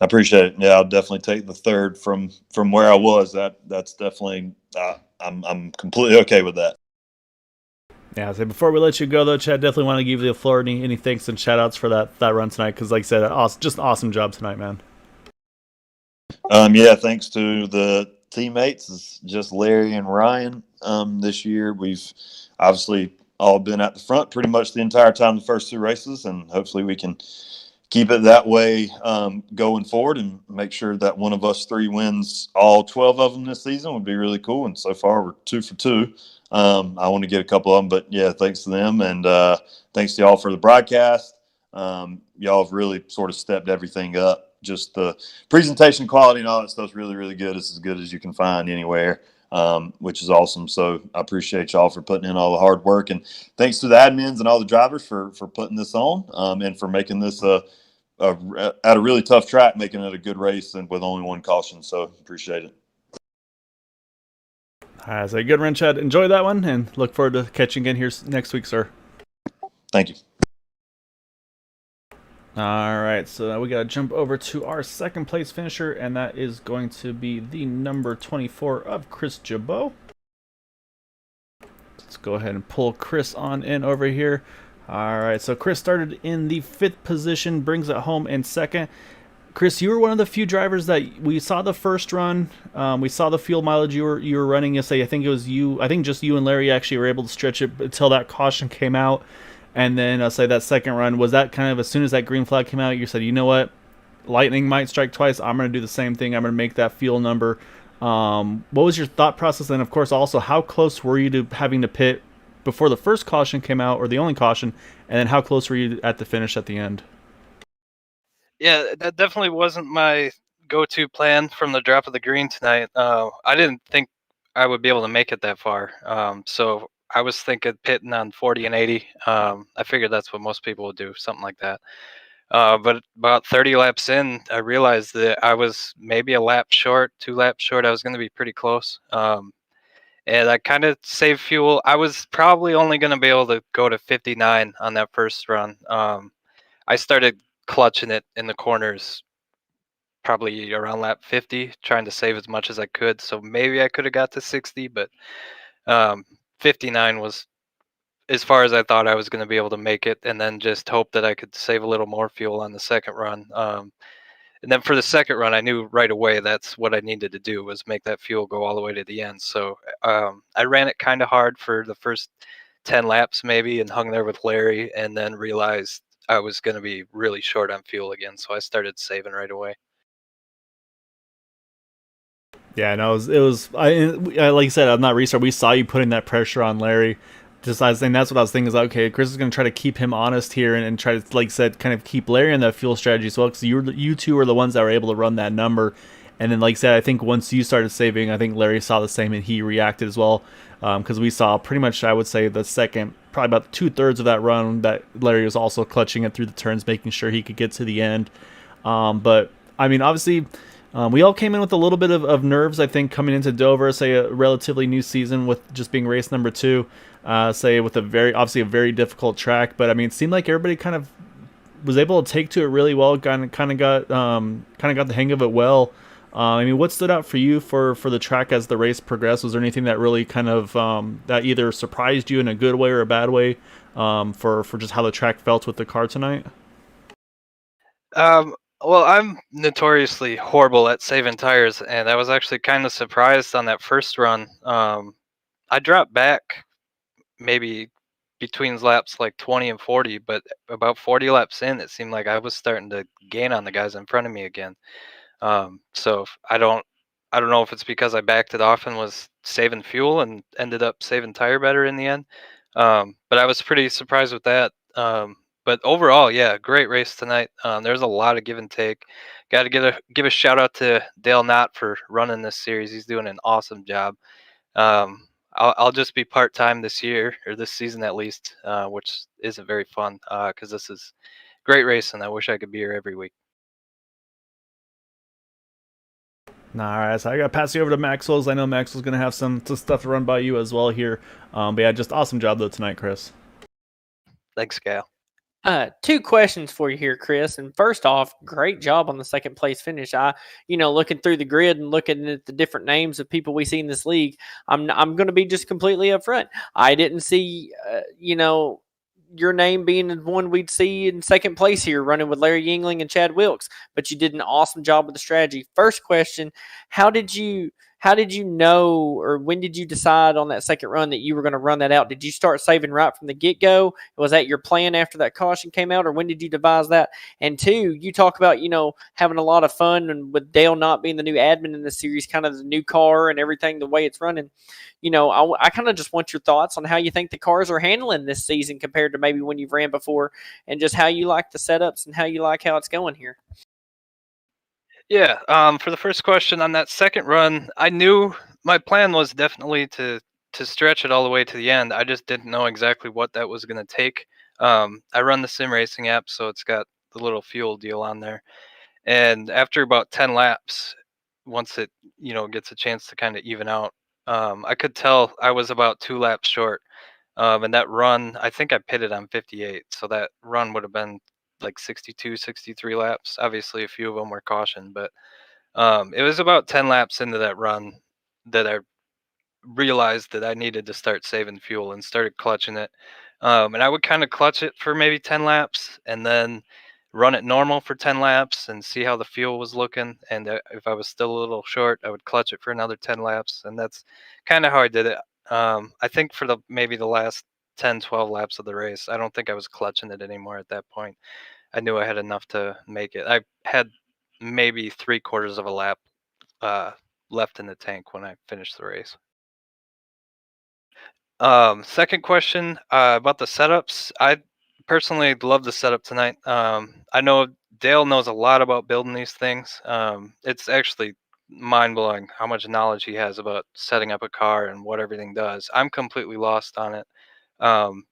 I appreciate it. Yeah, I'll definitely take the third from where I was. That's definitely I'm completely okay with that. Yeah, so before we let you go though, Chad, definitely want to give you the floor. Any thanks and shout outs for that run tonight, because like I said, just awesome job tonight, man. Yeah, thanks to the teammates. It's just Larry and Ryan. This year we've obviously all been at the front pretty much the entire time the first 2 races, and hopefully we can keep it that way going forward and make sure that one of us 3 wins all 12 of them this season would be really cool. And so far we're 2 for 2. I want to get a couple of them, but yeah, thanks to them. And thanks to y'all for the broadcast. Y'all have really sort of stepped everything up. Just the presentation quality and all that stuff's really, really good. It's as good as you can find anywhere. Which is awesome. So I appreciate y'all for putting in all the hard work, and thanks to the admins and all the drivers for putting this on, and for making this at a really tough track, making it a good race and with only 1 caution. So appreciate it. All right, so good run, Chad. Enjoy that one, and look forward to catching you again here next week, sir. Thank you. All right, so now we got to jump over to our second place finisher, and that is going to be the number 24 of Chris Jabot. Let's go ahead and pull Chris on in over here. All right, so Chris started in the 5th position, brings it home in 2nd. Chris, you were one of the few drivers that we saw the first run. We saw the fuel mileage you were running yesterday. I think it was you. I think just you and Larry actually were able to stretch it until that caution came out. And then I'll say that second run, was that kind of as soon as that green flag came out, you said, you know what, lightning might strike twice. I'm going to do the same thing. I'm going to make that fuel number. What was your thought process? And of course, also, how close were you to having to pit before the first caution came out, or the only caution? And then how close were you at the finish at the end? Yeah, that definitely wasn't my go-to plan from the drop of the green tonight. I didn't think I would be able to make it that far. So I was thinking pitting on 40 and 80. I figured that's what most people would do, something like that. But about 30 laps in, I realized that I was maybe a lap short, 2 laps short. I was going to be pretty close. And I kind of saved fuel. I was probably only going to be able to go to 59 on that first run. I started clutching it in the corners probably around lap 50, trying to save as much as I could. So maybe I could have got to 60, but 59 was as far as I thought I was going to be able to make it, and then just hope that I could save a little more fuel on the second run. And then for the second run, I knew right away that's what I needed to do, was make that fuel go all the way to the end. So I ran it kind of hard for the first 10 laps maybe, and hung there with Larry, and then realized I was going to be really short on fuel again. So I started saving right away. Yeah, no, it was like you said, I'm not restart. We saw you putting that pressure on Larry. Just I was saying, that's what I was thinking, is like, okay, Chris is going to try to keep him honest here, and try to, like I said, kind of keep Larry in that fuel strategy as well, because you two were the ones that were able to run that number. And then, like I said, I think once you started saving, I think Larry saw the same, and he reacted as well, because we saw pretty much, I would say, the second, probably about 2/3 of that run that Larry was also clutching it through the turns, making sure he could get to the end. But, I mean, obviously, We all came in with a little bit of nerves, I think, coming into Dover, say a relatively new season with just being race number 2, say with obviously a very difficult track. But I mean, it seemed like everybody kind of was able to take to it really well. Kind of got the hang of it well. I mean, what stood out for you for the track as the race progressed? Was there anything that really kind of that either surprised you in a good way or a bad way for just how the track felt with the car tonight? Well, I'm notoriously horrible at saving tires, and I was actually kind of surprised on that first run. I dropped back maybe between laps like 20 and 40, but about 40 laps in, it seemed like I was starting to gain on the guys in front of me again. I don't know if it's because I backed it off and was saving fuel and ended up saving tire better in the end. But I was pretty surprised with that. But overall, yeah, great race tonight. There's a lot of give and take. Got to give a shout out to Dale Knott for running this series. He's doing an awesome job. I'll just be part time this year or this season at least, which isn't very fun because this is great racing. I wish I could be here every week. All right, so I got to pass you over to Maxwell's. I know Maxwell's going to have some stuff to run by you as well here. But yeah, just awesome job though tonight, Chris. Thanks, Cal. 2 questions for you here, Chris. And first off, great job on the second place finish. Looking through the grid and looking at the different names of people we see in this league, I'm going to be just completely upfront. I didn't see, your name being the one we'd see in second place here, running with Larry Yingling and Chad Wilkes. But you did an awesome job with the strategy. First question: How did you know, or when did you decide on that second run that you were going to run that out? Did you start saving right from the get-go? Was that your plan after that caution came out, or when did you devise that? And 2, you talk about, having a lot of fun, and with Dale not being the new admin in the series, kind of the new car and everything, the way it's running. I kind of just want your thoughts on how you think the cars are handling this season compared to maybe when you've ran before, and just how you like the setups and how you like how it's going here. Yeah, for the first question on that second run, I knew my plan was definitely to stretch it all the way to the end. I just didn't know exactly what that was going to take. I run the sim racing app, so it's got the little fuel deal on there. And after about 10 laps, once it gets a chance to kind of even out, I could tell I was about 2 laps short. And that run, I think I pitted on 58, so that run would have been like 62, 63 laps. Obviously, a few of them were caution, but it was about 10 laps into that run that I realized that I needed to start saving fuel and started clutching it. And I would kind of clutch it for maybe 10 laps and then run it normal for 10 laps and see how the fuel was looking. And if I was still a little short, I would clutch it for another 10 laps. And that's kind of how I did it. I think for maybe the last 10, 12 laps of the race, I don't think I was clutching it anymore at that point. I knew I had enough to make it. I had maybe 3/4 of a lap left in the tank when I finished the race. Second question about the setups. I personally love the setup tonight. I know Dale knows a lot about building these things. It's actually mind blowing how much knowledge he has about setting up a car and what everything does. I'm completely lost on it. Um,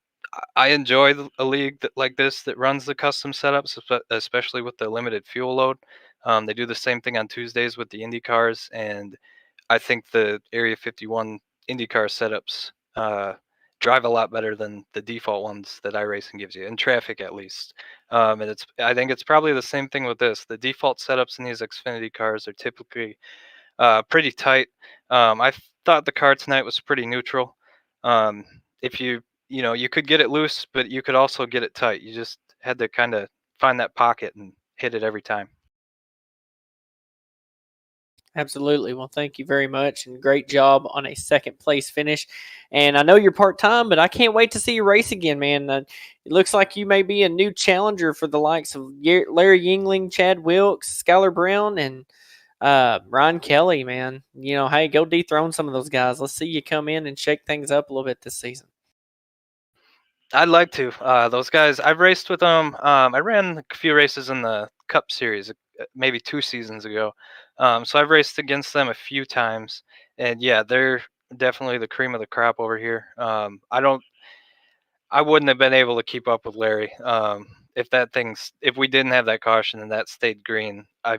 I enjoy a league like this that runs the custom setups, especially with the limited fuel load. They do the same thing on Tuesdays with the Indy cars, and I think the Area 51 IndyCar setups drive a lot better than the default ones that iRacing gives you in traffic, at least. And I think it's probably the same thing with this. The default setups in these Xfinity cars are typically pretty tight. I thought the car tonight was pretty neutral. If you could get it loose, but you could also get it tight. You just had to kind of find that pocket and hit it every time. Absolutely. Well, thank you very much, and great job on a second place finish. And I know you're part time, but I can't wait to see you race again, man. It looks like you may be a new challenger for the likes of Larry Yingling, Chad Wilkes, Skylar Brown, and Ryan Kelly, man. Hey, go dethrone some of those guys. Let's see you come in and shake things up a little bit this season. I'd like to. Those guys, I've raced with them. I ran a few races in the Cup Series, maybe 2 seasons ago. So I've raced against them a few times, and yeah, they're definitely the cream of the crop over here. I wouldn't have been able to keep up with Larry. if we didn't have that caution and that stayed green, I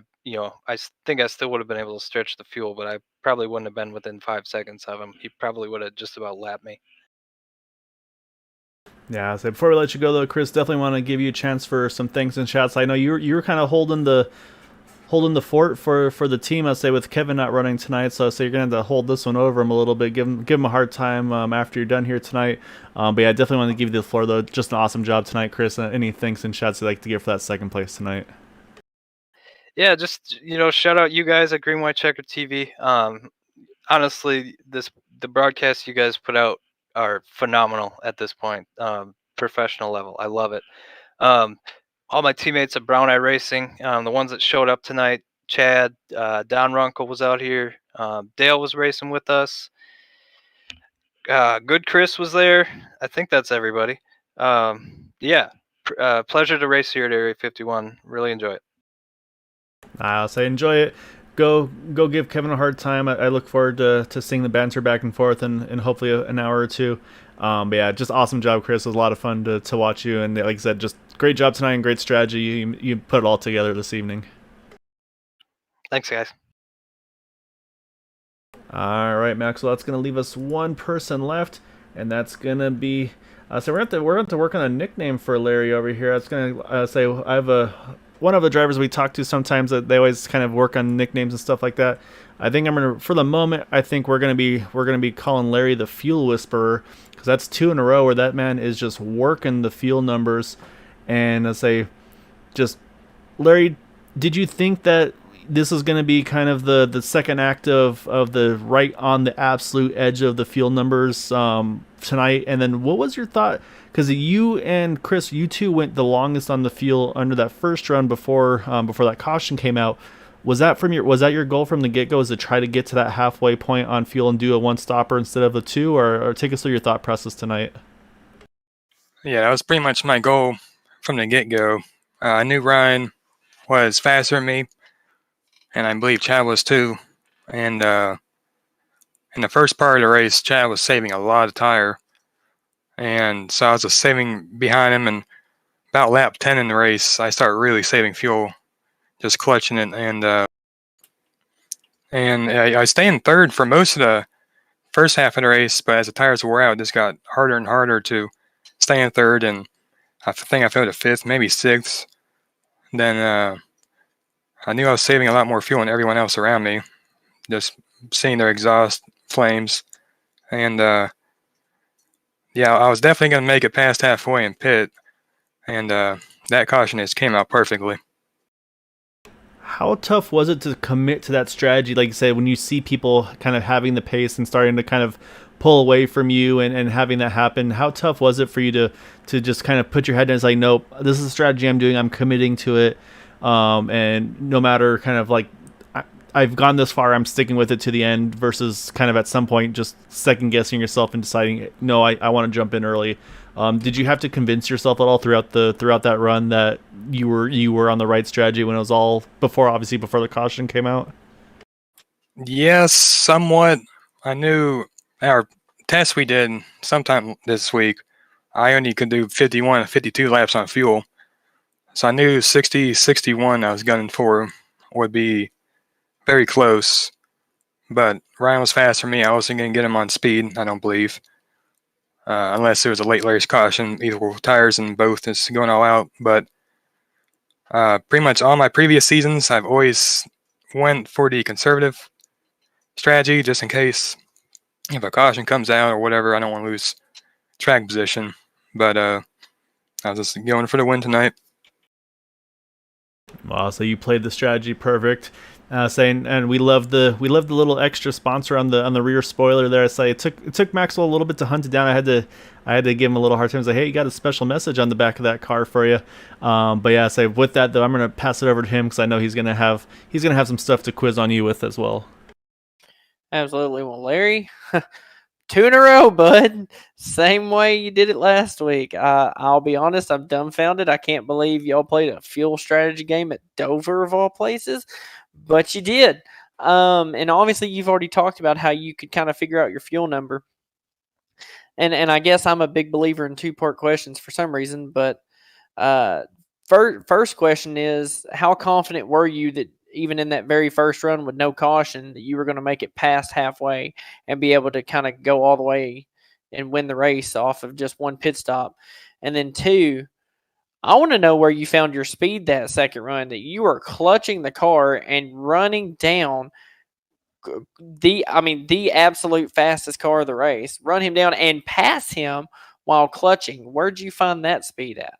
think I still would have been able to stretch the fuel, but I probably wouldn't have been within 5 seconds of him. He probably would have just about lapped me. Yeah, so before we let you go though, Chris, definitely want to give you a chance for some thanks and chats. I know you were kind of holding the fort for the team. I say with Kevin not running tonight, so you're gonna have to hold this one over him a little bit. Give him a hard time after you're done here tonight. But yeah, I definitely want to give you the floor though. Just an awesome job tonight, Chris. Any thanks and chats you'd like to give for that second place tonight? Yeah, just shout out you guys at Green White Checker TV. Honestly, the broadcasts you guys put out are phenomenal at this point. Professional level. I love it. All my teammates at Brown Eye Racing, the ones that showed up tonight, Chad, Don Runkle was out here. Dale was racing with us. Good Chris was there. I think that's everybody. Yeah, pleasure to race here at Area 51. Really enjoy it. I'll say enjoy it. Go give Kevin a hard time. I look forward to seeing the banter back and forth and hopefully an hour or two. But yeah, just awesome job, Chris. It was a lot of fun to watch you, and like I said, just great job tonight and great strategy. You put it all together this evening. Thanks, guys. All right, Maxwell. That's gonna leave us one person left, and that's gonna be. So we're going to work on a nickname for Larry over here. I was gonna say I have one of the drivers we talk to sometimes that they always kind of work on nicknames and stuff like that. I think I'm gonna, for the moment, I think we're gonna be calling Larry the Fuel Whisperer, because that's 2 in a row where that man is just working the fuel numbers. And I say, just Larry, did you think that this is going to be kind of the second act of the right on the absolute edge of the fuel numbers tonight? And then what was your thought? Because you and Chris, you two went the longest on the fuel under that first run before that caution came out. Was that your goal from the get-go, is to try to get to that halfway point on fuel and do a one-stopper instead of a 2? Or take us through your thought process tonight. Yeah, that was pretty much my goal from the get-go. I knew Ryan was faster than me, and I believe Chad was too. And in the first part of the race, Chad was saving a lot of tire, and so I was just saving behind him. And about lap 10 in the race, I started really saving fuel, just clutching it. And I stayed in third for most of the first half of the race, but as the tires wore out, it just got harder and harder to stay in third. And I think I fell to fifth, maybe sixth. Then I knew I was saving a lot more fuel than everyone else around me, just seeing their exhaust flames. And yeah, I was definitely going to make it past halfway in pit, and that caution just came out perfectly. How tough was it to commit to that strategy? Like you said, when you see people kind of having the pace and starting to kind of pull away from you and having that happen, how tough was it for you to just kind of put your head in and say, nope, this is a strategy I'm doing, I'm committing to it, and no matter kind of like I've gone this far, I'm sticking with it to the end, versus kind of at some point just second guessing yourself and deciding, no, I want to jump in early. Did you have to convince yourself at all throughout that run that you were on the right strategy when it was all before the caution came out? Yes, somewhat. I knew our test we did sometime this week, I only could do 51 and 52 laps on fuel. So I knew 60, 61 I was gunning for would be very close. But Ryan was faster than me. I wasn't going to get him on speed, I don't believe. Unless there was a late race caution, equal tires and both is going all out. But pretty much all my previous seasons, I've always went for the conservative strategy, just in case if a caution comes out or whatever, I don't want to lose track position. But I was just going for the win tonight. Wow, so you played the strategy perfect. And we love the little extra sponsor on the rear spoiler there. I say it took Maxwell a little bit to hunt it down. I had to give him a little hard time. Say, hey, you got a special message on the back of that car for you. But yeah, say with that though, I'm gonna pass it over to him because I know he's gonna have some stuff to quiz on you with as well. Absolutely. Well, Larry, 2 in a row, bud. Same way you did it last week. I'll be honest, I'm dumbfounded. I can't believe y'all played a fuel strategy game at Dover of all places. But you did. And obviously you've already talked about how you could kind of figure out your fuel number. And I guess I'm a big believer in 2-part questions for some reason, but first question is, how confident were you that even in that very first run with no caution that you were going to make it past halfway and be able to kind of go all the way and win the race off of just one pit stop? And then two, I want to know where you found your speed that second run, that you were clutching the car and running down the absolute fastest car of the race, run him down and pass him while clutching. Where'd you find that speed at?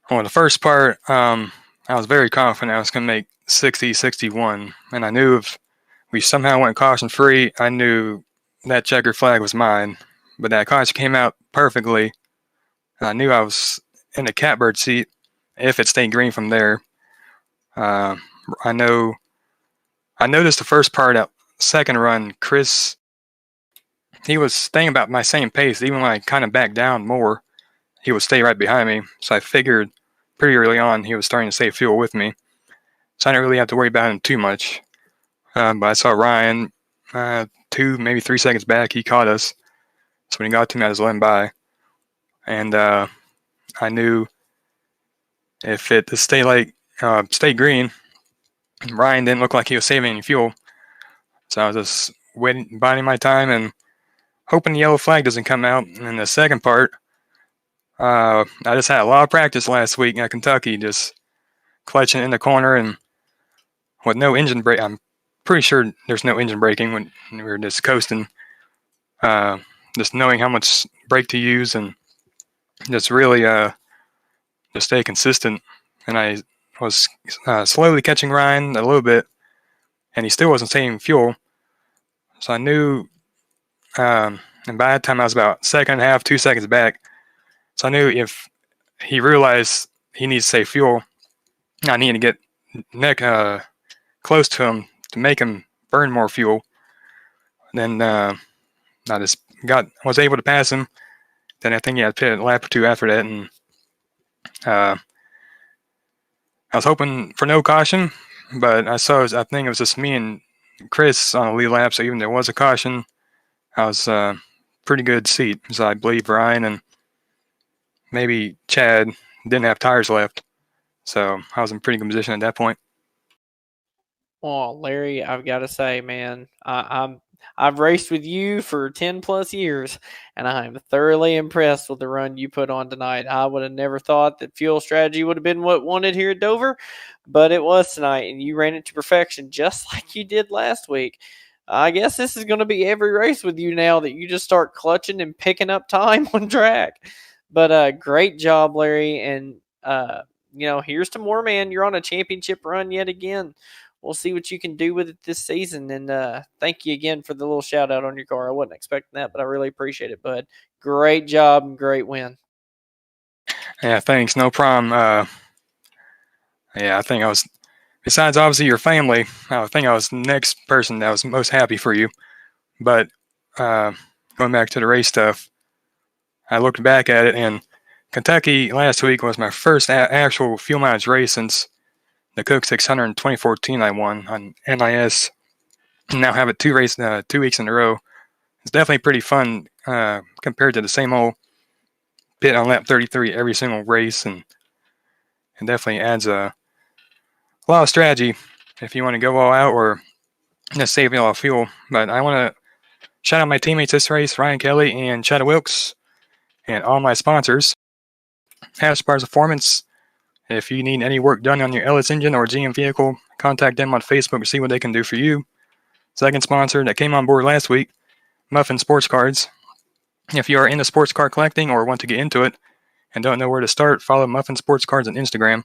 Well, the first part, I was very confident I was going to make 60, 61. And I knew if we somehow went caution free, I knew that checker flag was mine. But that caution came out perfectly. I knew I was in the catbird seat if it stayed green from there. I noticed the first part of second run, Chris, he was staying about my same pace. Even when I kind of backed down more, he would stay right behind me. So I figured pretty early on he was starting to save fuel with me. So I didn't really have to worry about him too much. But I saw Ryan 2, maybe 3 seconds back. He caught us. So when he got to me, I just let him by. And I knew if it stayed green, Ryan didn't look like he was saving any fuel. So I was just waiting, biding my time and hoping the yellow flag doesn't come out. And then the second part, I just had a lot of practice last week at Kentucky, just clutching in the corner and with no engine brake. I'm pretty sure there's no engine braking when we were just coasting. Just knowing how much brake to use and just really just stay consistent. And I was slowly catching Ryan a little bit, and he still wasn't saving fuel. So I knew, and by that time I was about second and a half, 2 seconds back. So I knew if he realized he needs to save fuel, I need to get close to him to make him burn more fuel. Then I just was able to pass him. Then I think he had to pit a lap or two after that, and I was hoping for no caution, but I think it was just me and Chris on the lead lap, so even there was a caution, I was pretty good seat, because I believe Ryan and maybe Chad didn't have tires left. So I was in pretty good position at that point. Well, Larry, I've got to say, man, I've raced with you for 10 plus years, and I am thoroughly impressed with the run you put on tonight. I would have never thought that fuel strategy would have been what wanted here at Dover, but it was tonight, and you ran it to perfection just like you did last week. I guess this is going to be every race with you now, that you just start clutching and picking up time on track. But great job, Larry, and here's to more, man. You're on a championship run yet again. We'll see what you can do with it this season. And thank you again for the little shout out on your car. I wasn't expecting that, but I really appreciate it, bud. Great job and great win. Yeah, thanks. No problem. I think I was, besides obviously your family, I think I was the next person that was most happy for you. But going back to the race stuff, I looked back at it, and Kentucky last week was my first actual fuel mileage race since the Coke 600 in 2014 I won on NIS. Now have it 2 weeks in a row. It's definitely pretty fun compared to the same old pit on lap 33 every single race, and it definitely adds a lot of strategy if you want to go all out or just save a lot of fuel. But I want to shout out my teammates this race, Ryan Kelly and Chad Wilkes, and all my sponsors. Hasbars Performance. If you need any work done on your Ellis engine or GM vehicle, contact them on Facebook to see what they can do for you. Second sponsor that came on board last week, Muffin Sports Cards. If you are into sports car collecting or want to get into it and don't know where to start, follow Muffin Sports Cards on Instagram.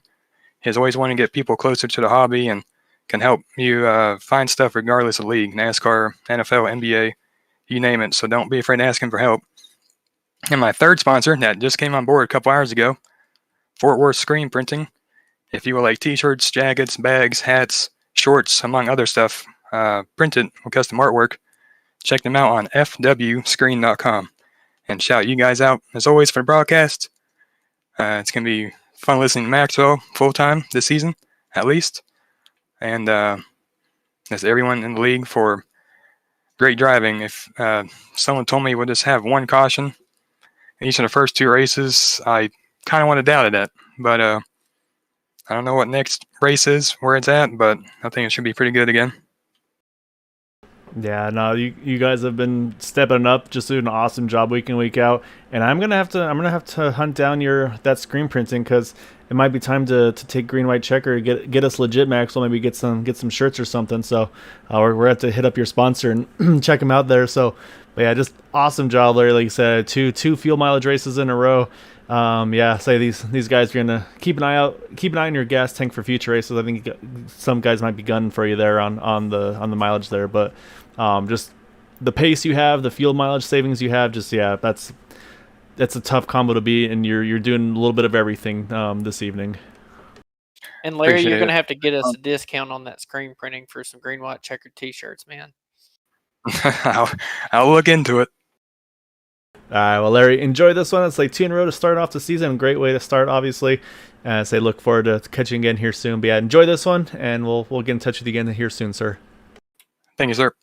He's always wanting to get people closer to the hobby and can help you find stuff regardless of league, NASCAR, NFL, NBA, you name it. So don't be afraid to ask him for help. And my third sponsor that just came on board a couple hours ago, Fort Worth Screen Printing. If you would like t-shirts, jackets, bags, hats, shorts, among other stuff, printed with custom artwork, check them out on fwscreen.com. And shout you guys out, as always, for the broadcast. It's going to be fun listening to Maxwell full-time this season, at least. And that's everyone in the league for great driving. If someone told me we'll just have one caution in each of the first 2 races, I kind of would have doubted that. but I don't know what next race is, where it's at, but I think it should be pretty good again. Yeah, no, you guys have been stepping up, just doing an awesome job week in, week out. And I'm gonna have to hunt down that screen printing, because it might be time to take green white checker, get us legit, Maxwell. Maybe get some shirts or something. So we're gonna have to hit up your sponsor and check them out there. So, but yeah, just awesome job, Larry. Like you said, two fuel mileage races in a row. Yeah, say these guys are gonna keep an eye on your gas tank for future races. I think some guys might be gunning for you there on the mileage there, but just the pace you have, the fuel mileage savings you have, just yeah, that's a tough combo to beat, and you're doing a little bit of everything this evening. And Larry, Appreciate you're gonna it. have to get us a discount on that screen printing for some green white checkered T-shirts, man. I'll look into it. All right, well, Larry, enjoy this one. It's like 2 in a row to start off the season. Great way to start, obviously. Say look forward to catching you again here soon. But yeah, enjoy this one, and we'll get in touch with you again here soon, sir. Thank you, sir.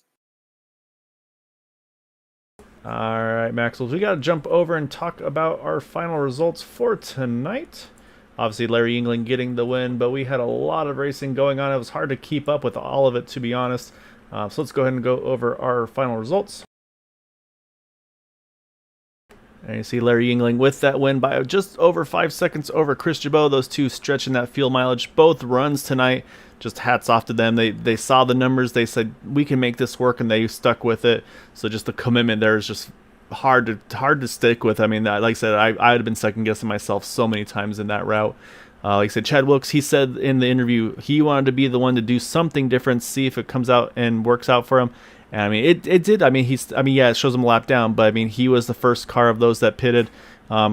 All right, Maxwell, we got to jump over and talk about our final results for tonight. Obviously, Larry Yingling getting the win, but we had a lot of racing going on. It was hard to keep up with all of it, to be honest. So let's go ahead and go over our final results. And you see Larry Yingling with that win by just over 5 seconds over Chris Jabot. Those two stretching that fuel mileage. Both runs tonight. Just hats off to them. They saw the numbers. They said, we can make this work, and they stuck with it. So just the commitment there is just hard to stick with. I mean, like I said, I had been second-guessing myself so many times in that route. Like I said, Chad Wilkes, he said in the interview he wanted to be the one to do something different, see if it comes out and works out for him. And I mean, it did. I mean, yeah, it shows him a lap down, but I mean, he was the first car of those that pitted,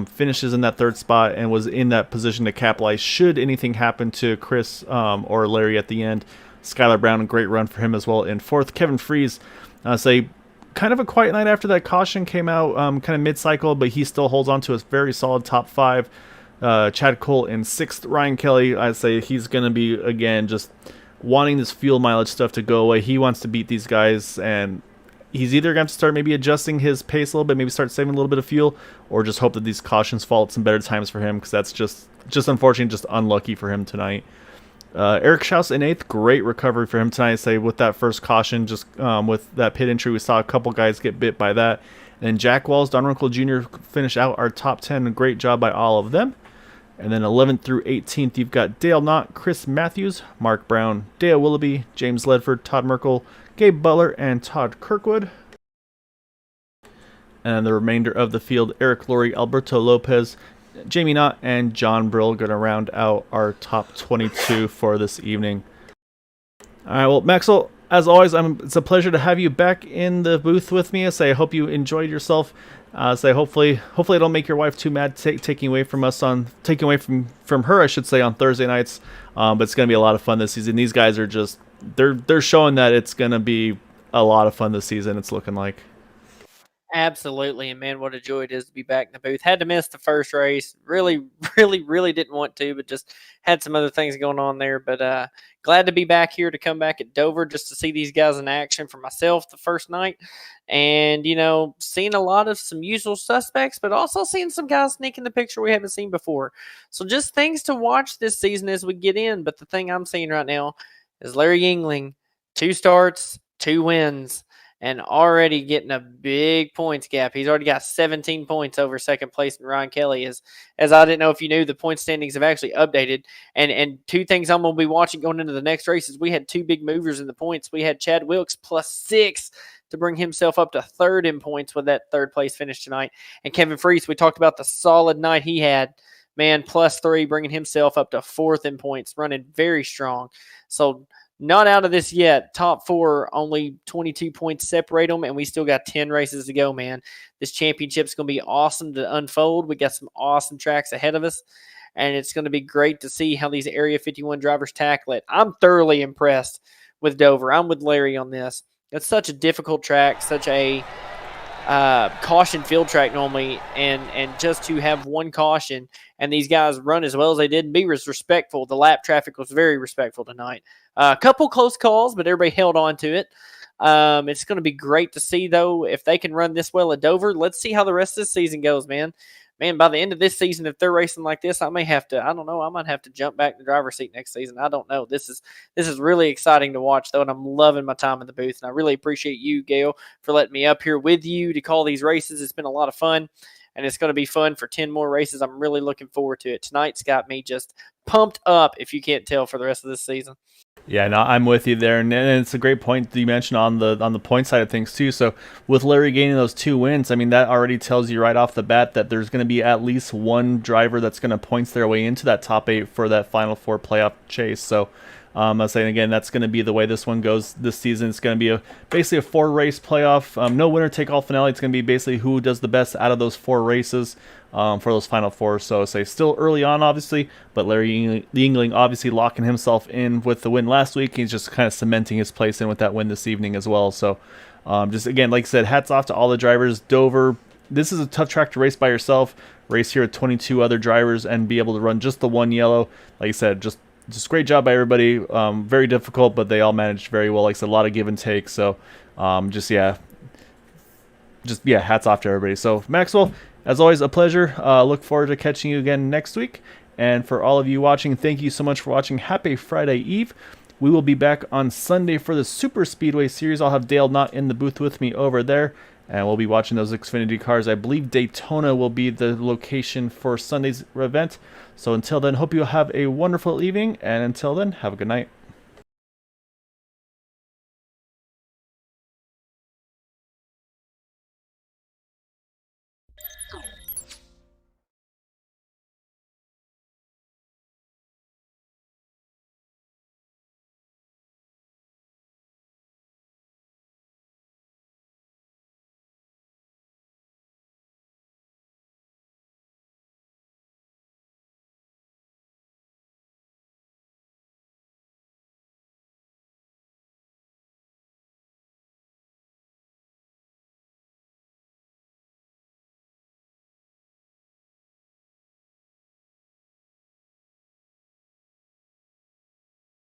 finishes in that third spot, and was in that position to capitalize should anything happen to Chris or Larry at the end. Skylar Brown, a great run for him as well in fourth. Kevin Freeze, say kind of a quiet night after that caution came out, kind of mid-cycle, but he still holds on to a very solid top 5. Chad Cole in 6th. Ryan Kelly, I'd say he's going to be, again, just wanting this fuel mileage stuff to go away. He wants to beat these guys, and he's either going to start maybe adjusting his pace a little bit, maybe start saving a little bit of fuel, or just hope that these cautions fall at some better times for him, because that's just unfortunate, just unlucky for him tonight. Eric Schaus in 8th, great recovery for him tonight. Say with that first caution, just with that pit entry, we saw a couple guys get bit by that. And Jack Walls, Don Runkle Jr. finish out our top 10. A great job by all of them. And then 11th through 18th, you've got Dale Knott, Chris Matthews, Mark Brown, Dale Willoughby, James Ledford, Todd Merkel, Gabe Butler, and Todd Kirkwood. And the remainder of the field, Eric Laurie, Alberto Lopez, Jamie Knott, and John Brill going to round out our top 22 for this evening. All right, well, Maxwell, as always, it's a pleasure to have you back in the booth with me. I hope you enjoyed yourself. Hopefully it'll make your wife too mad taking away from her, I should say, on Thursday nights. But it's going to be a lot of fun this season. These guys are just they're showing that it's going to be a lot of fun this season. It's looking like. Absolutely, and man, what a joy it is to be back in the booth. Had to miss the first race. Really, really, really didn't want to, but just had some other things going on there. But glad to be back here to come back at Dover just to see these guys in action for myself the first night. And, seeing a lot of some usual suspects, but also seeing some guys sneak in the picture we haven't seen before. So just things to watch this season as we get in. But the thing I'm seeing right now is Larry Yingling, 2 starts, 2 wins, and already getting a big points gap. He's already got 17 points over second place in Ryan Kelly. As I didn't know if you knew, the point standings have actually updated. And 2 things I'm going to be watching going into the next races. We had 2 big movers in the points. We had Chad Wilkes +6 to bring himself up to 3rd in points with that 3rd place finish tonight. And Kevin Freese, we talked about the solid night he had. Man, +3, bringing himself up to 4th in points, running very strong. So not out of this yet. Top 4, only 22 points separate them, and we still got 10 races to go, man. This championship's going to be awesome to unfold. We got some awesome tracks ahead of us, and it's going to be great to see how these Area 51 drivers tackle it. I'm thoroughly impressed with Dover. I'm with Larry on this. It's such a difficult track, such a caution field track normally, and just to have 1 caution and these guys run as well as they did and be respectful. The lap traffic was very respectful tonight. A couple close calls, but everybody held on to it. It's going to be great to see, though, if they can run this well at Dover. Let's see how the rest of the season goes, man. man, by the end of this season, if they're racing like this, I may have to. I don't know. I might have to jump back in the driver's seat next season. I don't know. This is really exciting to watch, though, and I'm loving my time in the booth. And I really appreciate you, Gail, for letting me up here with you to call these races. It's been a lot of fun, and it's going to be fun for 10 more races. I'm really looking forward to it. Tonight's got me just pumped up, if you can't tell, for the rest of this season. Yeah, no, I'm with you there, and it's a great point that you mentioned on the point side of things too. So with Larry gaining those 2 wins, I mean that already tells you right off the bat that there's going to be at least one driver that's going to points their way into that top 8 for that Final Four playoff chase. So I was saying again, that's going to be the way this one goes this season. It's going to be basically a 4-race playoff, no winner take all finale. It's going to be basically who does the best out of those 4 races. For those Final Four. So say still early on, obviously, but Larry Yingling obviously locking himself in with the win last week. He's just kind of cementing his place in with that win this evening as well. So just again, like I said, hats off to all the drivers. Dover, this is a tough track to race by yourself. Race here with 22 other drivers and be able to run just the 1 yellow. Like I said, just great job by everybody. Very difficult, but they all managed very well. Like I said, a lot of give and take. So hats off to everybody. So Maxwell, as always, a pleasure. Look forward to catching you again next week. And for all of you watching, thank you so much for watching. Happy Friday Eve. We will be back on Sunday for the Super Speedway Series. I'll have Dale not in the booth with me over there. And we'll be watching those Xfinity cars. I believe Daytona will be the location for Sunday's event. So until then, hope you have a wonderful evening. And until then, have a good night.